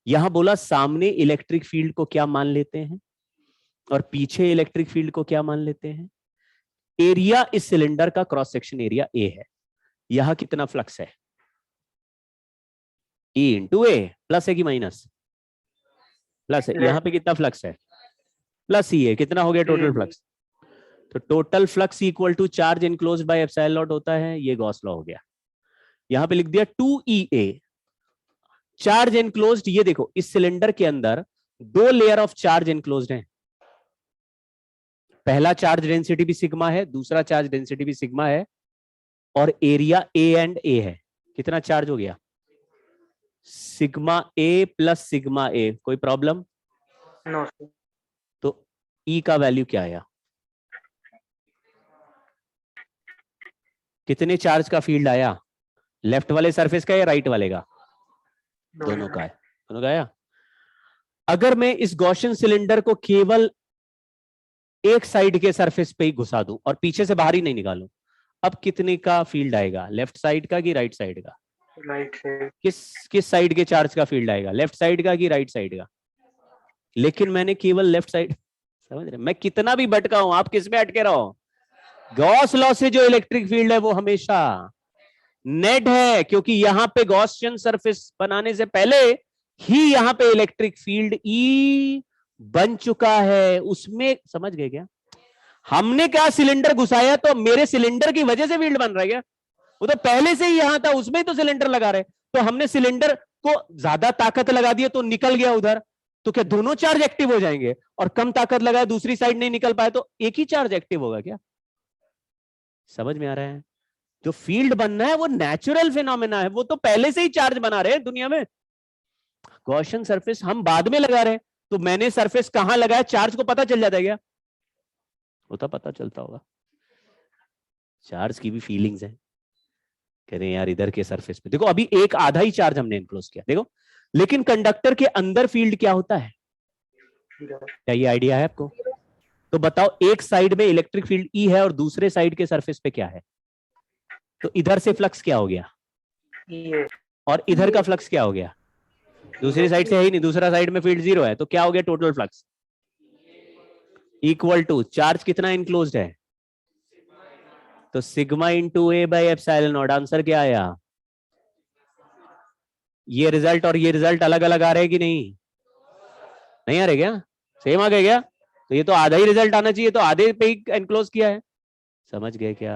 यहां बोला सामने इलेक्ट्रिक फील्ड को क्या मान लेते हैं और पीछे इलेक्ट्रिक फील्ड को क्या मान लेते हैं? एरिया इस सिलेंडर का क्रॉस सेक्शन एरिया ए है, यहां कितना फ्लक्स है, E इंटू ए, प्लस है कि माइनस, प्लस है, यहां पे कितना फ्लक्स है, प्लस ही है, कितना हो गया टोटल फ्लक्स, तो total flux equal to charge enclosed by epsilon naught होता है, ये गॉस लॉ हो गया। यहां पे लिख दिया 2EA, चार्ज इनक्लोज्ड, ये देखो इस सिलेंडर के अंदर 2 लेयर ऑफ चार्ज इनक्लोज्ड हैं, पहला चार्ज डेंसिटी भी सिग्मा है, दूसरा चार्ज डेंसिटी भी सिग्मा है, और एरिया ए एंड ए है, कितना चार्ज हो गया, सिग्मा ए प्लस सिग्मा ए, कोई प्रॉब्लम, नो तो E का वैल्यू क्या आया, कितने चार्ज का फील्ड आया, लेफ्ट वाले सरफेस का या राइट वाले का, दोनों का है, दोनों का आया। अगर मैं इस गॉसियन सिलेंडर को केवल एक साइड के सरफेस पे ही घुसा दूं और पीछे से बाहर ही नहीं निकालूं, अब कितने का फील्ड आएगा, लेफ्ट साइड का कि राइट साइड का, राइट साइड, किस साइड के चार्ज का फील्ड आएगा, लेफ्ट साइड का कि राइट साइड का, लेकिन मैंने केवल लेफ्ट साइड, समझ रहे, मैं कितना भी भटका हूं, आप किस में अटके रहो, गॉस लॉ से जो इलेक्ट्रिक फील्ड है वो हमेशा नेट है, क्योंकि यहां पे गॉसियन सरफेस बनाने से पहले ही यहां पे इलेक्ट्रिक फील्ड E बन चुका है, उसमें समझ गए क्या, हमने क्या सिलेंडर घुसाया तो मेरे सिलेंडर की वजह से फील्ड बन रहा है क्या, वो तो पहले से ही यहां था, उसमें ही तो सिलेंडर लगा रहे, तो हमने सिलेंडर को ज्यादा ताकत लगा दी तो निकल गया उधर, तो क्या दोनों चार्ज एक्टिव हो जाएंगे, और कम ताकत लगाया दूसरी साइड नहीं निकल पाए तो एक ही चार्ज एक्टिव होगा क्या, समझ में आ रहा है, जो फील्ड बनना है वो नेचुरल फिनोमेना है, वो तो पहले से ही चार्ज बना रहे हैं दुनिया में, गॉसियन सरफेस हम बाद में लगा रहे हैं, तो मैंने सरफेस कहां लगाया, चार्ज को पता चल जाता है क्या, वो तो पता चलता होगा, चार्ज की भी फीलिंग्स है, कह रहे हैं यार इधर के सरफेस पे देखो, अभी एक आधा ही चार्ज हमने एनक्लोज किया देखो, लेकिन कंडक्टर के अंदर फील्ड क्या होता है, क्या ये आइडिया है आपको, तो बताओ एक साइड में इलेक्ट्रिक फील्ड E है और दूसरे साइड के सरफेस पे क्या है, तो इधर से फ्लक्स क्या हो गया, ये और इधर का फ्लक्स क्या हो गया, दूसरी साइड से है ही नहीं, दूसरा साइड में फील्ड 0 है, तो क्या हो गया total flux equal to charge कितना इनक्लोज्ड है, तो sigma into A by epsilon naught, answer क्या आया, ये रिजल्ट और ये रिजल्ट अलग अलग आ रहे हैं कि नहीं आ रहे क्या, सेम आ गए क्या, तो ये तो आधा ही रिजल्ट आना चाहिए, तो आधे पे ही एनक्लोज किया है, समझ गए क्या,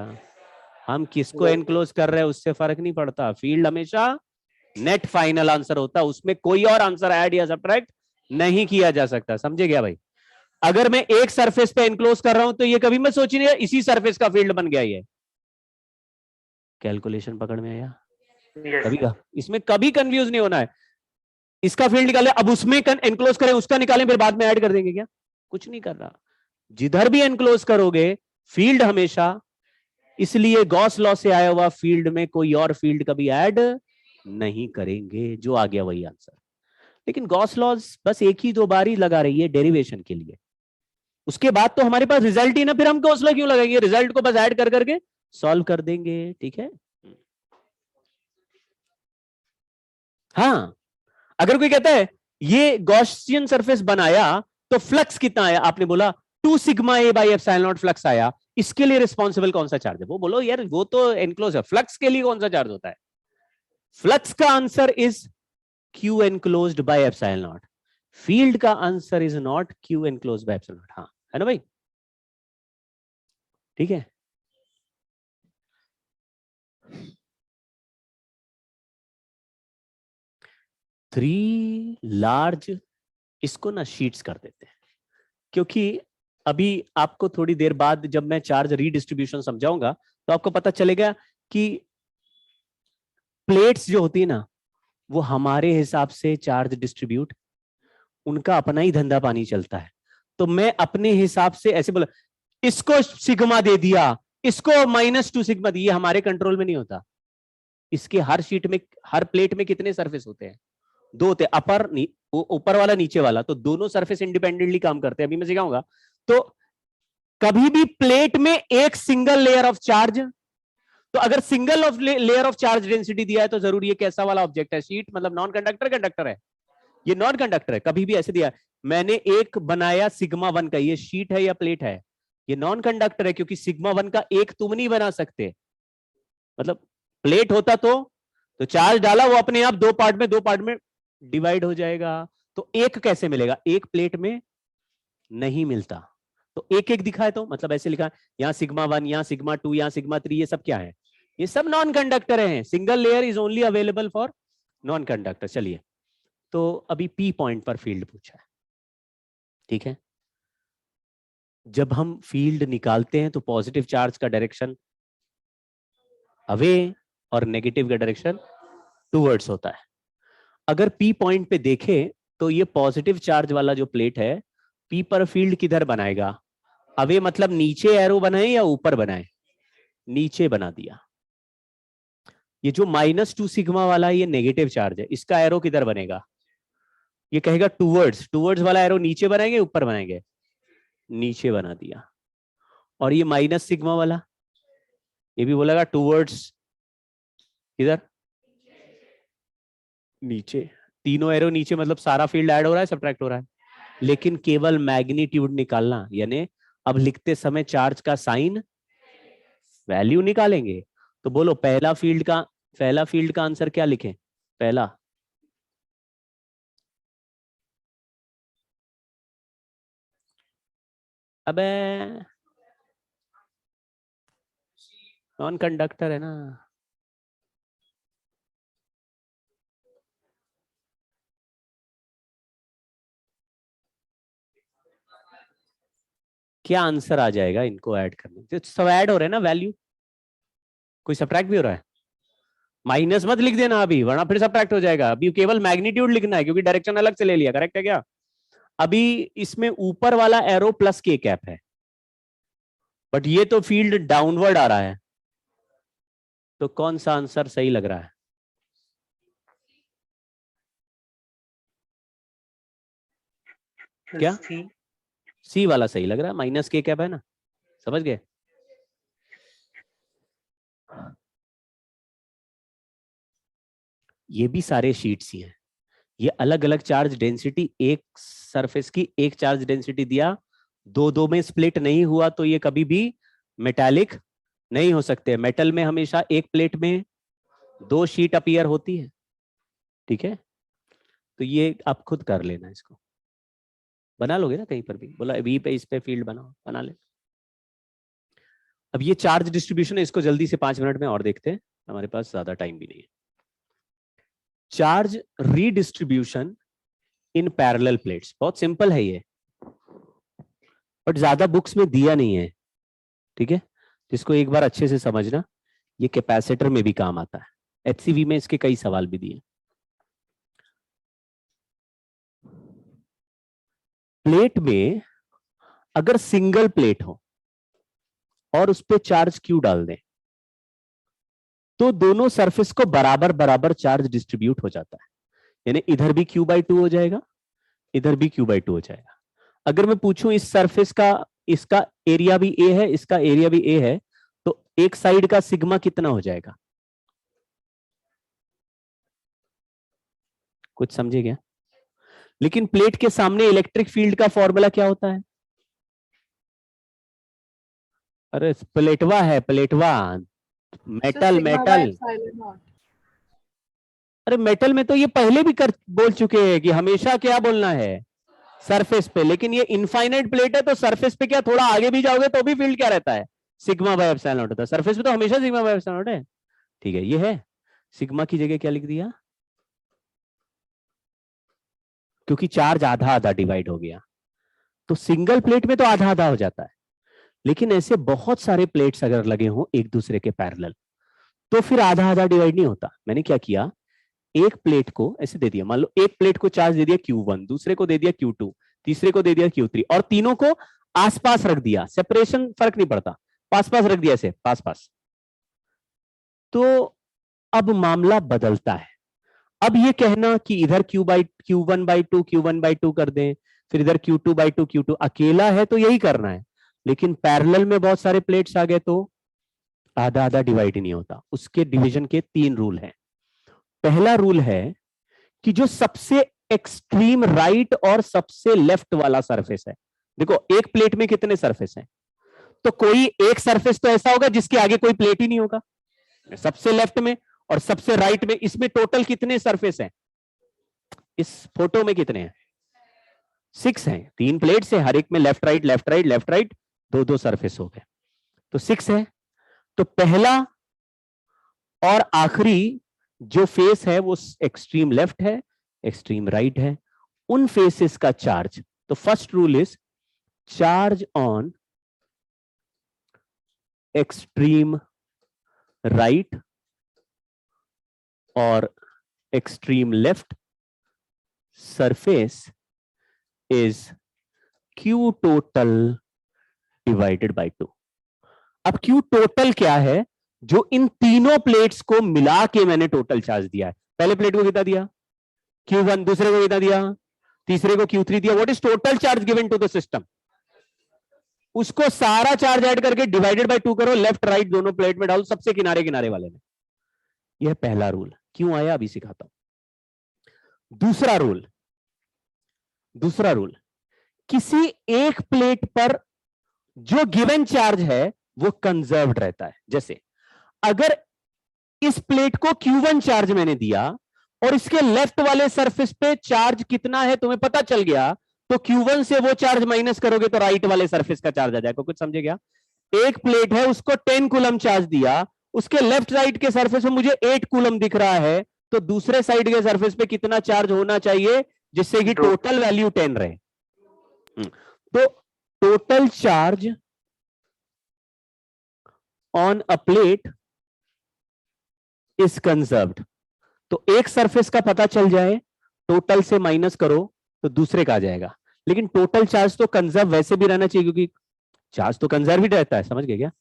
हम किसको एनक्लोज कर रहे हैं उससे फर्क नहीं पड़ता, फील्ड हमेशा नेट फाइनल आंसर होता है, उसमें कोई और आंसर ऐड या सब्ट्रैक्ट नहीं किया जा सकता, समझे क्या भाई, अगर मैं एक सरफेस पे एनक्लोज कर रहा हूं तो ये कभी मैं सोच नहीं इसी सरफेस का फील्ड बन गया, ये कैलकुलेशन पकड़ में आया, कभी का इसमें कभी कंफ्यूज नहीं होना है, इसका फील्ड निकाले अब उसमें एनक्लोज करें, उसका निकालें फिर बाद में ऐड कर देंगे क्या, कुछ नहीं कर रहा, जिधर भी एनक्लोज करोगे फील्ड हमेशा, इसलिए गॉस लॉ से आया हुआ फील्ड में कोई और फील्ड कभी ऐड नहीं करेंगे, जो आ गया वही आंसर, लेकिन गॉस लॉ बस एक ही दो बार ही लगा रही है डेरिवेशन के लिए, उसके बाद तो हमारे पास रिजल्ट ही ना, फिर हम गॉस लॉ क्यों लगाएंगे, रिजल्ट को बस ऐड कर करके सॉल्व कर देंगे, ठीक है। हाँ, अगर कोई कहता है ये गॉसियन सरफेस बनाया तो फ्लक्स कितना आया, आपने बोला 2 sigma A by epsilon not flux आया, इसके लिए रिस्पॉन्सिबल कौन सा चार्ज है, वो बोलो यार वो तो एनक्लोज है, फ्लक्स के लिए कौन सा चार्ज होता है, फ्लक्स का answer is Q enclosed by epsilon naught, field का answer is not Q enclosed by epsilon naught, हाँ है ना भाई, ठीक है। थ्री लार्ज, इसको ना शीट्स कर देते हैं, क्योंकि अभी आपको थोड़ी देर बाद जब मैं चार्ज रीडिस्ट्रीब्यूशन समझाऊंगा तो आपको पता चलेगा कि प्लेट्स जो होती है ना वो हमारे हिसाब से चार्ज डिस्ट्रीब्यूट, उनका अपना ही धंधा पानी चलता है, तो मैं अपने हिसाब से ऐसे बोला इसको सिग्मा दे दिया, इसको -2 सिग्मा दिया, हमारे कंट्रोल में नहीं होता, इसके हर शीट में हर प्लेट में कितने सरफेस होते हैं, 2 होते, अपर ऊपर वाला नीचे वाला, तो दोनों सरफेस इंडिपेंडेंटली काम करते हैं, अभी मैं सिखाऊंगा, तो कभी भी प्लेट में एक सिंगल लेयर ऑफ चार्ज, तो अगर single of layer of charge density दिया है तो जरूरी है कैसा वाला ऑब्जेक्ट है, शीट मतलब नॉन कंडक्टर कंडक्टर है, ये नॉन कंडक्टर है, कभी भी ऐसे दिया, मैंने एक बनाया सिग्मा 1 का, ये शीट है या प्लेट है, ये नॉन कंडक्टर है, क्योंकि सिग्मा 1 का एक तुम नहीं बना सकते। मतलब प्लेट होता तो चार्ज डाला वो अपने आप दो पार्ट में डिवाइड हो जाएगा। तो एक कैसे मिलेगा? एक प्लेट में नहीं मिलता। तो एक एक दिखा है, तो मतलब ऐसे लिखा है, यहाँ सिग्मा 1, यहाँ सिग्मा 2, यहाँ सिग्मा 3, ये सब क्या है? ये सब नॉन कंडक्टर हैं। Single layer is only available for non conductor. चलिए, तो अभी पी पॉइंट पर फील्ड पूछा है, ठीक है। जब हम फील्ड निकालते हैं तो पॉजिटिव चार्ज का डायरेक्शन अवे और नेगेटिव का डायरेक्शन टूवर्ड्स होता है। अगर पी पॉइंट पे देखें तो ये पॉजिटिव चार्ज वाला जो प्लेट है, पी पर फील्ड किधर बनाएगा? अवे मतलब नीचे एरो बनाए या ऊपर बनाए? नीचे बना दिया। ये जो -2 सिग्मा वाला है, ये नेगेटिव चार्ज है, इसका एरो किधर बनेगा? ये कहेगा टूवर्ड्स। टूवर्ड्स वाला एरो नीचे बनाएंगे ऊपर बनाएंगे? नीचे बना दिया। और ये माइनस सिग्मा वाला, ये भी बोलेगा टूवर्ड्स, इधर नीचे। तीनों एरो नीचे, मतलब सारा फील्ड ऐड हो रहा है, सब्ट्रैक्ट हो रहा है। लेकिन केवल मैग्नीट्यूड निकालना, यानी अब लिखते समय चार्ज का साइन वैल्यू निकालेंगे। तो बोलो पहला फील्ड का आंसर क्या लिखें? पहला अबे नॉन कंडक्टर है ना। क्या आंसर आ जाएगा इनको ऐड करने? तो सब ऐड हो रहे हैं ना वैल्यू, कोई सब्ट्रैक्ट भी हो रहा है? माइनस मत लिख देना अभी, वरना फिर सब्ट्रैक्ट हो जाएगा। अभी केवल मैग्नीट्यूड लिखना है, क्योंकि डायरेक्शन अलग से ले लिया। करेक्ट है क्या? अभी इसमें ऊपर वाला एरो प्लस के कैप है, बट ये तो फील्ड डाउनवर्ड आ रहा है। तो कौन सा आंसर सही लग रहा है? क्या? सी वाला सही लग रहा है, माइनस के कैप है ना। समझ गए? ये भी सारे शीट्स ही हैं। ये अलग अलग चार्ज डेंसिटी, एक सरफेस की एक चार्ज डेंसिटी दिया, दो में स्प्लिट नहीं हुआ तो ये कभी भी मेटालिक नहीं हो सकते। मेटल में हमेशा एक प्लेट में दो शीट अपीयर होती है, ठीक है। तो ये आप खुद कर लेना, इसको बना लोगे ना कहीं पर भी। बोला वी पे इस पे फील्ड बनाओ, बना ले। अब ये चार्ज डिस्ट्रीब्यूशन है, इसको जल्दी से 5 मिनट में और देखते हैं, हमारे पास ज्यादा टाइम भी नहीं है। Charge redistribution in parallel plates, बहुत सिंपल है ये, बट ज्यादा बुक्स में दिया नहीं है, ठीक है। जिसको एक बार अच्छे से समझना, ये कैपेसिटर में भी काम आता है। एचसीवी में इसके कई सवाल भी दिए। प्लेट में अगर सिंगल प्लेट हो और उस पे चार्ज क्यू डाल दें, तो दोनों सरफेस को बराबर बराबर चार्ज डिस्ट्रीब्यूट हो जाता है। यानी इधर भी Q/2 हो जाएगा, इधर भी Q/2 हो जाएगा। अगर मैं पूछूं इस सरफेस का, इसका एरिया भी A है, इसका एरिया भी A है, तो एक साइड का सिग्मा कितना हो जाएगा? कुछ समझे क्या? लेकिन प्लेट के सामने इलेक्ट्रिक फील्ड का फॉर्मूला क्या होता है? अरे प्लेटवा है, प्लेटवा, मेटल मेटल। अरे मेटल में तो ये पहले भी बोल चुके हैं कि हमेशा क्या बोलना है? सरफेस पे। लेकिन ये इनफाइनाइट प्लेट है, तो सरफेस पे क्या थोड़ा आगे भी जाओगे तो भी फील्ड क्या रहता है? सिग्मा बाय एप्सिलॉन नॉट होता है। सरफेस पे तो हमेशा सिग्मा बाय एप्सिलॉन नॉट है, ठीक है। ये है, सिग्मा की जगह क्या लिख दिया? क्योंकि चार्ज आधा आधा डिवाइड हो गया, तो सिंगल प्लेट में तो आधा आधा हो जाता है। लेकिन ऐसे बहुत सारे प्लेट्स अगर लगे हों एक दूसरे के पैरेलल, तो फिर आधा आधा डिवाइड नहीं होता। मैंने क्या किया, एक प्लेट को ऐसे दे दिया, मान लो एक प्लेट को चार्ज दे दिया Q1, दूसरे को दे दिया Q2, तीसरे को दे दिया Q3, और तीनों को आसपास रख दिया। सेपरेशन फर्क नहीं पड़ता, पास पास रख दिया, ऐसे पास पास। तो अब मामला बदलता है। अब ये कहना कि इधर Q1/2 Q1/2 कर दें, फिर इधर Q2/2 Q2, अकेला है तो यही करना है। लेकिन पैरेलल में बहुत सारे प्लेट्स आ गए तो आधा आधा डिवाइड नहीं होता। उसके डिवीजन के 3 रूल हैं। पहला रूल है कि जो सबसे एक्सट्रीम राइट और सबसे लेफ्ट वाला सरफेस है, देखो एक प्लेट में कितने सरफेस हैं? तो कोई एक सरफेस तो ऐसा होगा जिसके आगे कोई प्लेट ही नहीं होगा, सबसे लेफ्ट में और सबसे राइट में। इसमें टोटल कितने सरफेस हैं? इस फोटो में कितने हैं? 6 हैं। 3 प्लेट्स है, हर एक में left right left right left right, दो सरफेस हो गए, तो 6 है। तो पहला और आखिरी जो फेस है वो एक्सट्रीम लेफ्ट है, एक्सट्रीम राइट है, उन फेसेस का चार्ज। तो first rule is charge on extreme right और extreme left surface is Q total divided by 2। अब Q टोटल क्या है? जो इन तीनों प्लेट्स को मिला के मैंने टोटल चार्ज दिया है। पहले प्लेट को कितना दिया? Q1, दूसरे को कितना दिया? तीसरे को Q3 दिया। What is total charge given to the system? उसको सारा चार्ज ऐड करके डिवाइडेड बाय 2 करो, लेफ्ट राइट दोनों प्लेट में डालो, सबसे किनारे किनारे वाले में। यह पहला रूल। क्यों आया अभी सिखाता हूं। दूसरा रूल, किसी एक प्लेट पर जो गिवन चार्ज है वो कंजर्व्ड रहता है। जैसे अगर इस प्लेट को Q1 चार्ज मैंने दिया और इसके लेफ्ट वाले सरफेस पे चार्ज कितना है तुम्हें पता चल गया, तो Q1 से वो चार्ज माइनस करोगे तो राइट वाले सरफेस का चार्ज आ जाएगा। कुछ समझे क्या? एक प्लेट है, उसको 10 कूलम चार्ज दिया, उसके लेफ्ट साइड के सरफेस में मुझे 8 कूलम दिख रहा है, तो दूसरे साइड के सरफेस पे कितना चार्ज होना चाहिए जिससे कि टोटल वैल्यू 10 रहे? तो total charge on a plate is conserved. तो एक सरफेस का पता चल जाए, टोटल से माइनस करो तो दूसरे का आ जाएगा। लेकिन टोटल चार्ज तो कंजर्व वैसे भी रहना चाहिए, क्योंकि चार्ज तो कंजर्व ही रहता है। समझ गए क्या?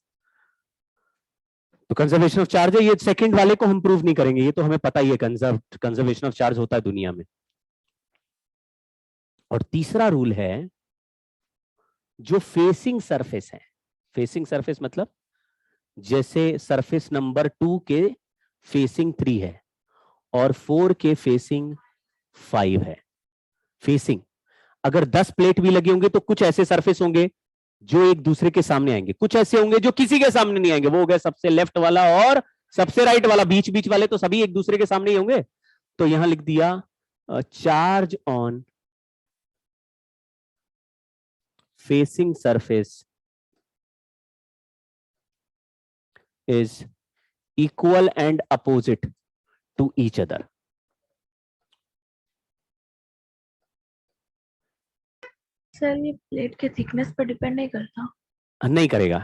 तो कंजर्वेशन ऑफ चार्ज है। ये सेकंड वाले को हम प्रूव नहीं करेंगे, ये तो हमें पता ही है, कंजर्वेशन ऑफ चार्ज होता है दुनिया में। और तीसरा रूल है जो फेसिंग सरफेस है। फेसिंग सरफेस मतलब जैसे सरफेस नंबर 2 के फेसिंग 3 है और 4 के फेसिंग 5 है। फेसिंग अगर 10 प्लेट भी लगे होंगे तो कुछ ऐसे सरफेस होंगे जो एक दूसरे के सामने आएंगे, कुछ ऐसे होंगे जो किसी के सामने नहीं आएंगे। वो हो गया सबसे लेफ्ट वाला और सबसे राइट वाला। बीच बीच वाले तो सभी एक दूसरे के सामने ही होंगे। तो यहां लिख दिया charge on facing surface is equal and opposite to each other. Sir ये प्लेट के थिकनेस पर डिपेंड नहीं करता? नहीं करेगा,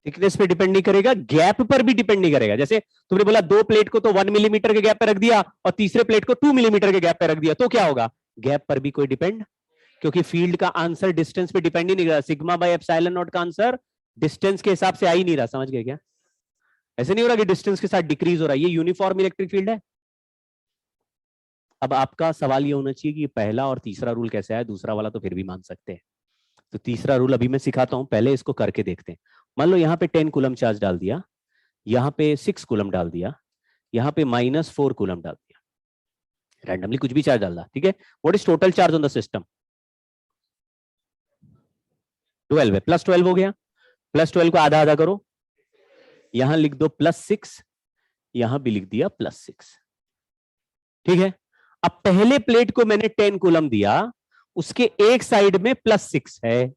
थिकनेस पे डिपेंड नहीं करेगा, गैप पर भी डिपेंड नहीं करेगा। जैसे तुमने बोला 2 प्लेट को तो 1 मिलीमीटर के गैप पे रख दिया और तीसरे प्लेट को 2 मिलीमीटर के गैप पे रख दिया, तो क्या होगा? गैप पर भी कोई डिपेंड, क्योंकि फील्ड का आंसर डिस्टेंस पे डिपेंड ही नहीं कर रहा। सिग्मा बाय एप्सिलॉन नॉट का आंसर डिस्टेंस के हिसाब से आ ही नहीं रहा। समझ गए क्या? ऐसे नहीं हो रहा कि डिस्टेंस के साथ डिक्रीज हो रहा है। ये यूनिफॉर्म इलेक्ट्रिक फील्ड है। अब आपका सवाल ये होना चाहिए कि पहला और तीसरा रूल कैसे है, दूसरा वाला तो फिर भी मान सकते हैं। तो तीसरा रूल अभी मैं सिखाता हूं, पहले इसको करके देखते हैं। मान लो यहाँ पे 10 कूलम चार्ज डाल दिया, यहाँ पे 6 कूलम डाल दिया, यहाँ पे -4 कूलम डाल दिया, रैंडमली कुछ भी चार्ज डाल दिया, ठीक है। What is total charge on the system? 12 है, +12 हो गया। +12 को आधा आधा करो, यहां लिख दो +6, यहां भी लिख दिया +6, ठीक है। अब पहले प्लेट को मैंने 10 कूलम दिया, उसके एक साइड में +6 है,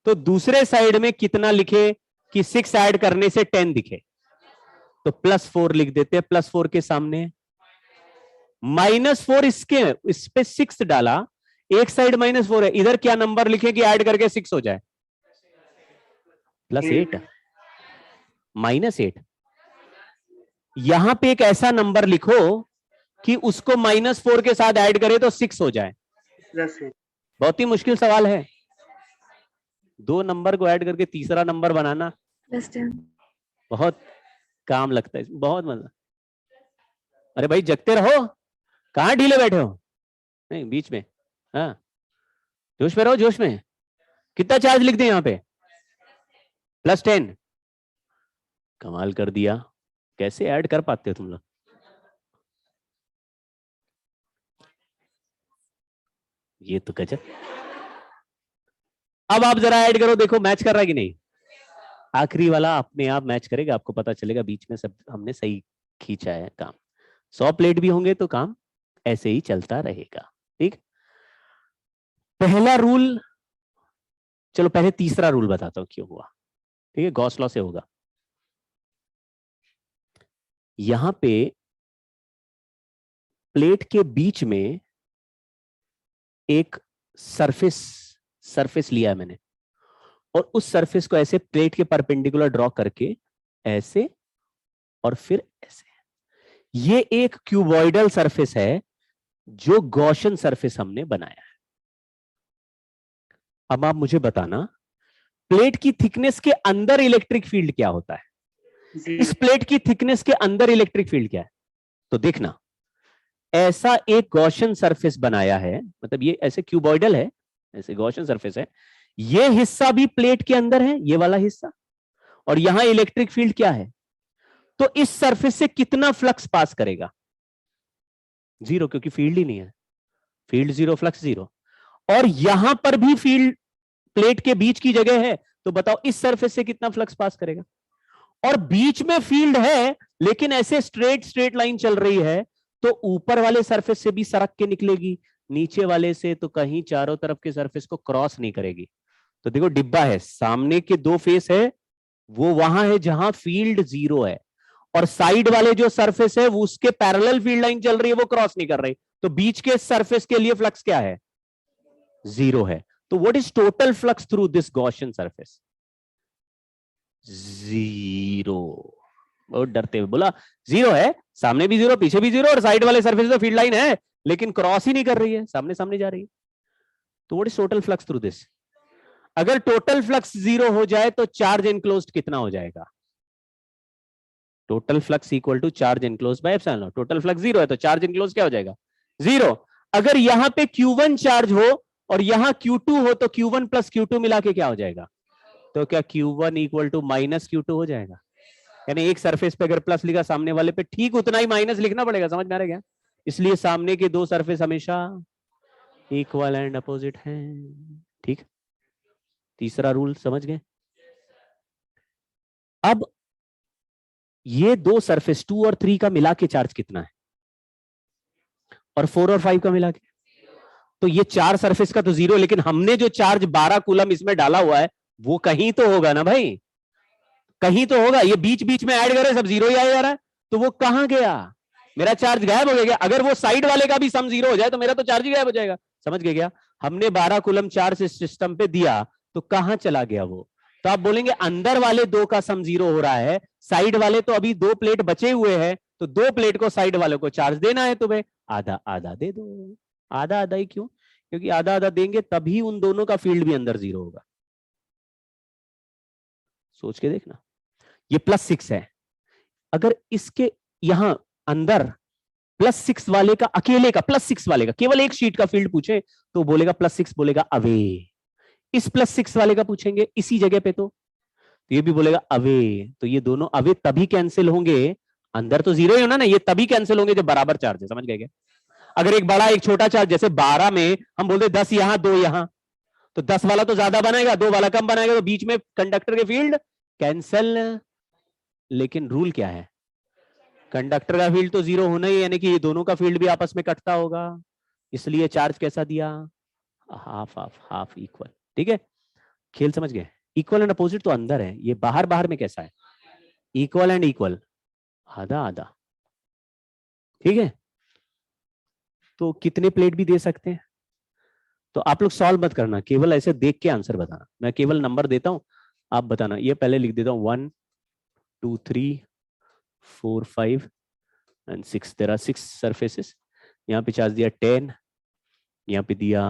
तो दूसरे साइड में कितना लिखे कि 6 ऐड करने से 10 दिखे? तो +4 लिख देते हैं। +4 के सामने -4, इसके इस पे 6 डाला, एक साइड -4 है, इधर क्या नंबर लिखे कि ऐड करके 6 हो जाए? +8 -8। यहां पे एक ऐसा नंबर लिखो कि उसको -4 के साथ ऐड करे तो 6 हो जाए। बहुत ही मुश्किल सवाल है। 2 नंबर को ऐड करके तीसरा नंबर बनाना बहुत काम लगता है, बहुत मजा। अरे भाई जगते रहो, कहां ढीले बैठे हो? नहीं बीच में, हाँ जोश में रहो, जोश में। कितना चार्ज लिख दे यहाँ पे? +10। कमाल कर दिया, कैसे ऐड कर पाते हो तुम लोग? ये तो गजब। अब आप जरा ऐड करो, देखो मैच कर रहा है कि नहीं। आखिरी वाला अपने आप मैच करेगा, आपको पता चलेगा बीच में सब हमने सही खींचा है काम। 100 प्लेट भी होंगे तो काम ऐसे ही चलता रहेगा। ठीक, पहला रूल, चलो पहले तीसरा रूल बताता हूं क्यों हुआ। ठीक है, गॉस लॉ से होगा। यहां पे प्लेट के बीच में एक सरफेस लिया है मैंने, और उस सरफेस को ऐसे प्लेट के परपेंडिकुलर ड्रॉ करके ऐसे और फिर ऐसे, ये एक क्यूबॉइडल सरफेस है जो गॉसियन सरफेस हमने बनाया है। अब आप मुझे बताना, प्लेट की थिकनेस के अंदर इलेक्ट्रिक फील्ड क्या होता है? इस प्लेट की थिकनेस के अंदर इलेक्ट्रिक फील्ड क्या है? तो देखना, ऐसा एक गॉसियन सरफेस बनाया है, मतलब ये ऐसे क्यूबॉइडल है, ऐसे गॉसियन सरफेस है, ये हिस्सा भी प्लेट के अंदर है, ये वाला हिस्सा, और यहां इलेक्ट्रिक फील्ड क्या है? तो इस सरफेस से कितना फ्लक्स पास करेगा? जीरो, क्योंकि फील्ड ही नहीं है। Field zero, flux zero. और यहां पर भी फील्ड प्लेट के बीच की जगह है, तो बताओ इस सरफेस से कितना फ्लक्स पास करेगा? और बीच में फील्ड है, लेकिन ऐसे स्ट्रेट लाइन चल रही है, तो ऊपर वाले सरफेस से भी सरक के निकलेगी, नीचे वाले से तो कहीं चारों तरफ के सरफेस को क्रॉस नहीं करेगी। तो देखो डिब्बा है, सामने के दो फेस है, वो वहां है जहां फील्ड जीरो है, और साइड वाले जो सरफेस है वो उसके पैरेलल फील्ड लाइन चल रही है, वो क्रॉस नहीं कर रही, तो बीच के सरफेस के लिए फ्लक्स क्या है? जीरो है। तो what is total flux through this Gaussian surface? Zero. बहुत डरते हुए बोला जीरो है, सामने भी जीरो, पीछे भी जीरो, और साइड वाले सरफेस तो फील्ड लाइन है लेकिन क्रॉस ही नहीं कर रही है, सामने सामने जा रही है। तो what is total flux through this? अगर टोटल फ्लक्स जीरो हो जाए तो चार्ज एनक्लोज्ड कितना हो जाएगा? Total flux equal to charge enclosed by epsilon naught. Total flux zero है तो चार्ज एनक्लोज्ड क्या हो जाएगा? जीरो। अगर यहां पे Q1 चार्ज हो और यहां Q2 हो, तो Q1 प्लस Q2 मिला के क्या हो जाएगा? तो क्या Q1 equal to minus Q2 हो जाएगा? यानी एक सरफेस पे अगर प्लस लिखा, सामने वाले पे ठीक उतना ही माइनस लिखना पड़ेगा। समझ में आ रहा है क्या? इसलिए सामने के दो सरफेस हमेशा इक्वल एंड अपोजिट हैं। ठीक, तीसरा रूल समझ गए? अब ये दो सरफेस 2 और 3 का मिला के चार्ज कितना है? और 4 और 5 का मिला के? तो ये चार सरफेस का तो जीरो, लेकिन हमने जो चार्ज 12 कूलम इसमें डाला हुआ है वो कहीं तो होगा ना भाई, कहीं तो होगा। ये बीच बीच में ऐड करे सब जीरो ही आया जा रहा है, तो वो कहां गया? मेरा चार्ज गायब हो गया। अगर वो साइड वाले का भी सम जीरो हो जाए तो मेरा तो चार्ज ही गायब हो जाएगा। समझ गए क्या? हमने 12 कूलम चार्ज इस सिस्टम पे दिया, तो कहां चला गया वो? तो आप बोलेंगे अंदर वाले दो का सम जीरो हो रहा है, साइड वाले तो अभी दो प्लेट बचे हुए हैं, तो दो प्लेट को साइड वालों को चार्ज देना है तुम्हें, आधा आधा दे दो। आधा आधा ही क्यों? क्योंकि आधा आधा देंगे तभी उन दोनों का फील्ड भी अंदर जीरो होगा। सोच के देखना, ये +6 है, अगर इसके यहां अंदर +6 वाले का, अकेले का +6 वाले का केवल एक शीट का फील्ड पूछे तो बोलेगा +6, बोलेगा अवे। इस +6 वाले का पूछेंगे इसी जगह पे तो ये भी बोलेगा अवे। तो ये दोनों अवे तभी कैंसिल होंगे, अंदर तो जीरो ही होना ना, ये तभी कैंसिल होंगे जब बराबर चार्ज है। समझ गए क्या? अगर एक बड़ा एक छोटा चार्ज, जैसे 12 में हम बोलते 10 यहां 2 यहां, तो 10 वाला तो ज्यादा बनाएगा, 2 वाला कम बनाएगा, तो बीच में कंडक्टर के फील्ड कैंसिल। लेकिन रूल क्या है? कंडक्टर का फील्ड तो जीरो होना ही, यानी कि ये दोनों का फील्ड भी आपस में कटता होगा, इसलिए चार्ज कैसा दिया? Half half half equal. ठीक है, खेल समझ गए? इक्वल एंड अपोजिट तो अंदर है, ये बाहर बाहर में कैसा है? इक्वल एंड इक्वल, आधा आधा। ठीक है, तो कितने प्लेट भी दे सकते हैं। तो आप लोग सॉल्व मत करना, केवल ऐसे देख के आंसर बताना। मैं केवल नंबर देता हूं, आप बताना। ये पहले लिख देता हूं 1 2 3 4 5 एंड 6। There are 6 surfaces. यहाँ पे चार्ज दिया 10, यहाँ पे दिया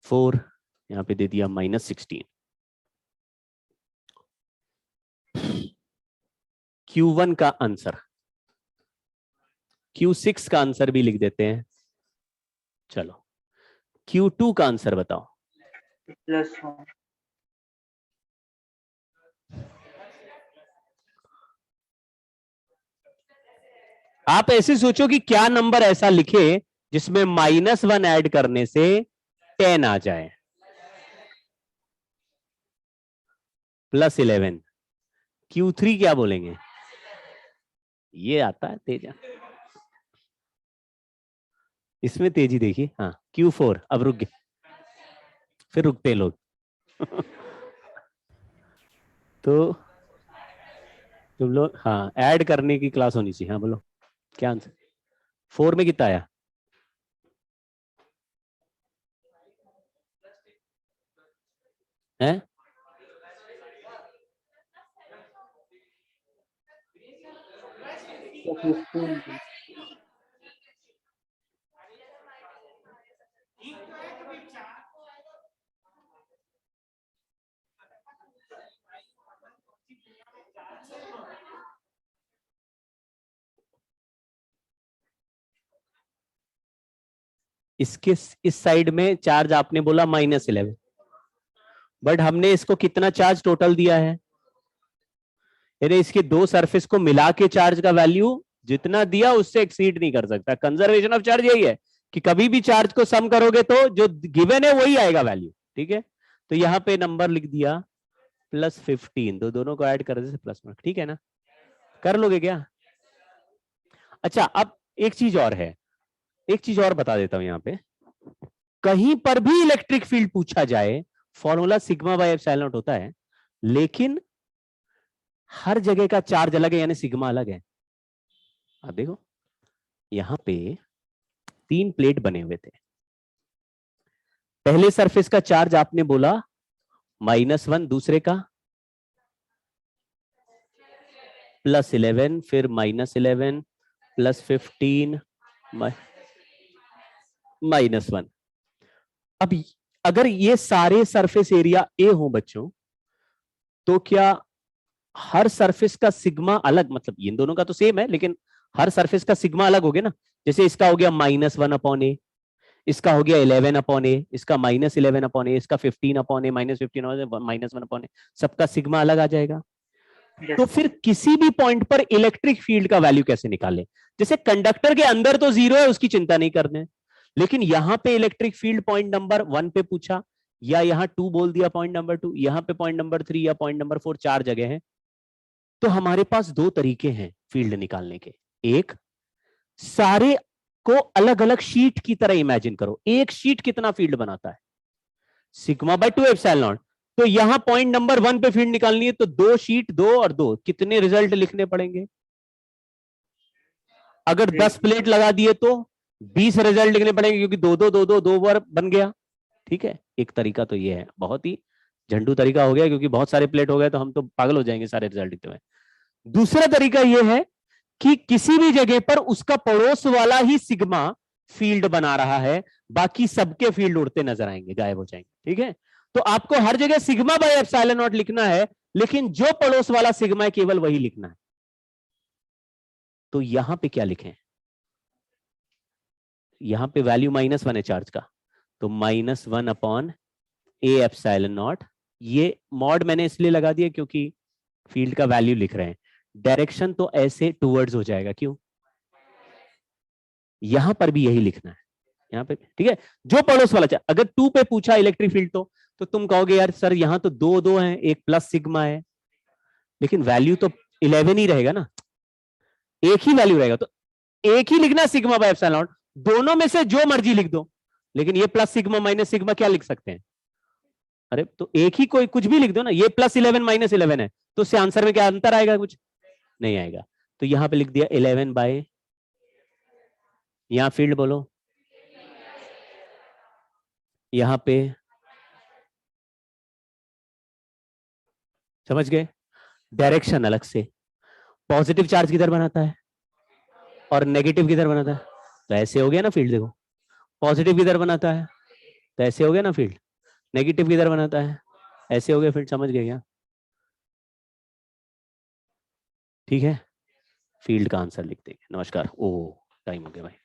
4, यहाँ पे दे दिया -16। Q1 का आंसर, Q6 का आंसर भी लिख देते हैं। चलो Q2 का आंसर बताओ। +1। आप ऐसे सोचो कि क्या नंबर ऐसा लिखे जिसमें -1 ऐड करने से 10 आ जाए। +11, Q3 क्या बोलेंगे? ये आता है तेजा, इसमें तेजी देखिए। हाँ, Q4 अब रुक गए, फिर रुकते हैं लोग। तो तुम लोग, हाँ, ऐड करने की क्लास होनी चाहिए। हाँ बोलो, क्या आंसर? 4 में कितना आया? है तो 15 इसके इस साइड में चार्ज आपने बोला -11, बट हमने इसको कितना चार्ज टोटल दिया है? यानी इसके दो सरफेस को मिला के चार्ज का वैल्यू जितना दिया उससे एक्सीड नहीं कर सकता। कंजर्वेशन ऑफ चार्ज यही है कि कभी भी चार्ज को सम करोगे तो जो गिवन है वही आएगा वैल्यू। ठीक है, तो यहां पे नंबर लिख दिया +15, तो दोनों को ऐड कर दे प्लस मार्क। ठीक है ना, कर लोगे क्या? अच्छा, अब एक चीज और है, एक चीज और बता देता हूं। यहां पे कहीं पर भी इलेक्ट्रिक फील्ड पूछा जाए, formula sigma bye epsilon naught होता है, लेकिन हर जगह का चार्ज अलग है, यानी सिग्मा अलग है। अब देखो, यहां पे 3 प्लेट बने हुए थे। पहले सरफेस का चार्ज आपने बोला -1, दूसरे का +11, फिर -11, +15, -1। अब अगर ये सारे सरफेस एरिया ए हो बच्चों, तो क्या हर सरफेस का सिग्मा अलग, मतलब इन दोनों का तो सेम है, लेकिन हर सरफेस का सिग्मा अलग हो गया ना? जैसे इसका हो गया -1/a, इसका हो गया 11/a, इसका -11/a, इसका 15/a, -15, -1/a, सबका सिग्मा अलग आ जाएगा। yes तो फिर किसी भी पॉइंट पर इलेक्ट्रिक फील्ड का वैल्यू कैसे निकालें? जैसे कंडक्टर के अंदर तो 0 है, उसकी चिंता नहीं करने, लेकिन यहां पे इलेक्ट्रिक फील्ड पॉइंट नंबर 1 पे पूछा, या यहां 2 बोल दिया पॉइंट नंबर 2, यहां पे पॉइंट नंबर 3 या पॉइंट नंबर 4, 4 जगह है। तो हमारे पास 2 तरीके हैं फील्ड निकालने के। एक, सारे को अलग अलग शीट की तरह इमेजिन करो। एक शीट कितना फील्ड बनाता है? Sigma bye 2 epsilon naught. तो यहां पॉइंट नंबर 1 पे फील्ड निकालनी है, तो 2 शीट, 2 और 2, कितने रिजल्ट लिखने पड़ेंगे? अगर 10 प्लेट लगा दिए तो 20 रिजल्ट लिखने पड़ेंगे, क्योंकि 2 बार बन गया। ठीक है, एक तरीका तो ये है, बहुत ही झंडू तरीका हो गया, क्योंकि बहुत सारे प्लेट हो गए तो हम तो पागल हो जाएंगे सारे रिजल्ट लिखते हुए। दूसरा तरीका यह है कि किसी भी जगह पर उसका पड़ोस वाला ही सिग्मा फील्ड बना रहा है, बाकी सबके फील्ड उड़ते नजर आएंगे, गायब हो जाएंगे। ठीक है, तो आपको हर जगह सिग्मा बाय एप्सिलॉन नॉट लिखना है, लेकिन जो पड़ोस वाला सिग्मा है केवल वही लिखना है। तो यहां पे क्या लिखें? यहां पे वैल्यू -1 है चार्ज का, तो -1/a एप्सिलॉन नॉट। ये मॉड मैंने इसलिए लगा दिया क्योंकि फील्ड का वैल्यू लिख रहे हैं। डायरेक्शन तो ऐसे टूवर्ड्स हो जाएगा, क्यों? यहां पर भी यही लिखना है, यहां पे। ठीक है, जो पड़ोस वाला चाहे, अगर 2 पे पूछा इलेक्ट्रिक फील्ड तो तुम कहोगे यार सर यहां तो 2 है, एक प्लस सिग्मा है, लेकिन वैल्यू तो 11 ही रहेगा ना, एक ही वैल्यू रहेगा, तो एक ही लिखना सिग्मा बाय एप्सिलॉन नॉट। दोनों में से जो मर्जी लिख दो, लेकिन ये प्लस सिग्मा माइनस सिग्मा क्या लिख सकते हैं? अरे तो एक ही कोई कुछ भी लिख दो ना, ये +11 -11 है, तो उससे आंसर में क्या अंतर आएगा? कुछ नहीं आएगा। तो यहां पे लिख दिया 11 बाय, यहां फील्ड बोलो, यहां पे समझ गए? डायरेक्शन अलग से, पॉजिटिव चार्ज किधर बनाता है और नेगेटिव किधर बनाता है? तो ऐसे हो गया ना फील्ड, देखो, पॉजिटिव किधर बनाता है, तो ऐसे हो गया ना फील्ड, नेगेटिव किधर बनाता है, ऐसे हो गया फील्ड। समझ गए क्या? ठीक है, फील्ड का आंसर लिख देंगे। नमस्कार। ओ, टाइम हो गया भाई।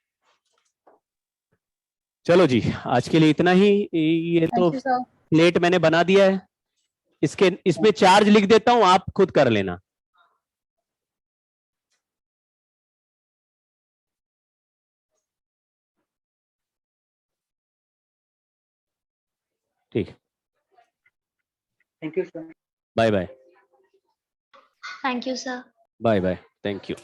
चलो जी, आज के लिए इतना ही। ये तो थैंक यू सर। प्लेट मैंने बना दिया है, इसके इसमें चार्ज लिख देता हूं, आप खुद कर लेना। ठीक, thank you sir. Bye bye. Thank you, sir. Bye bye, thank you.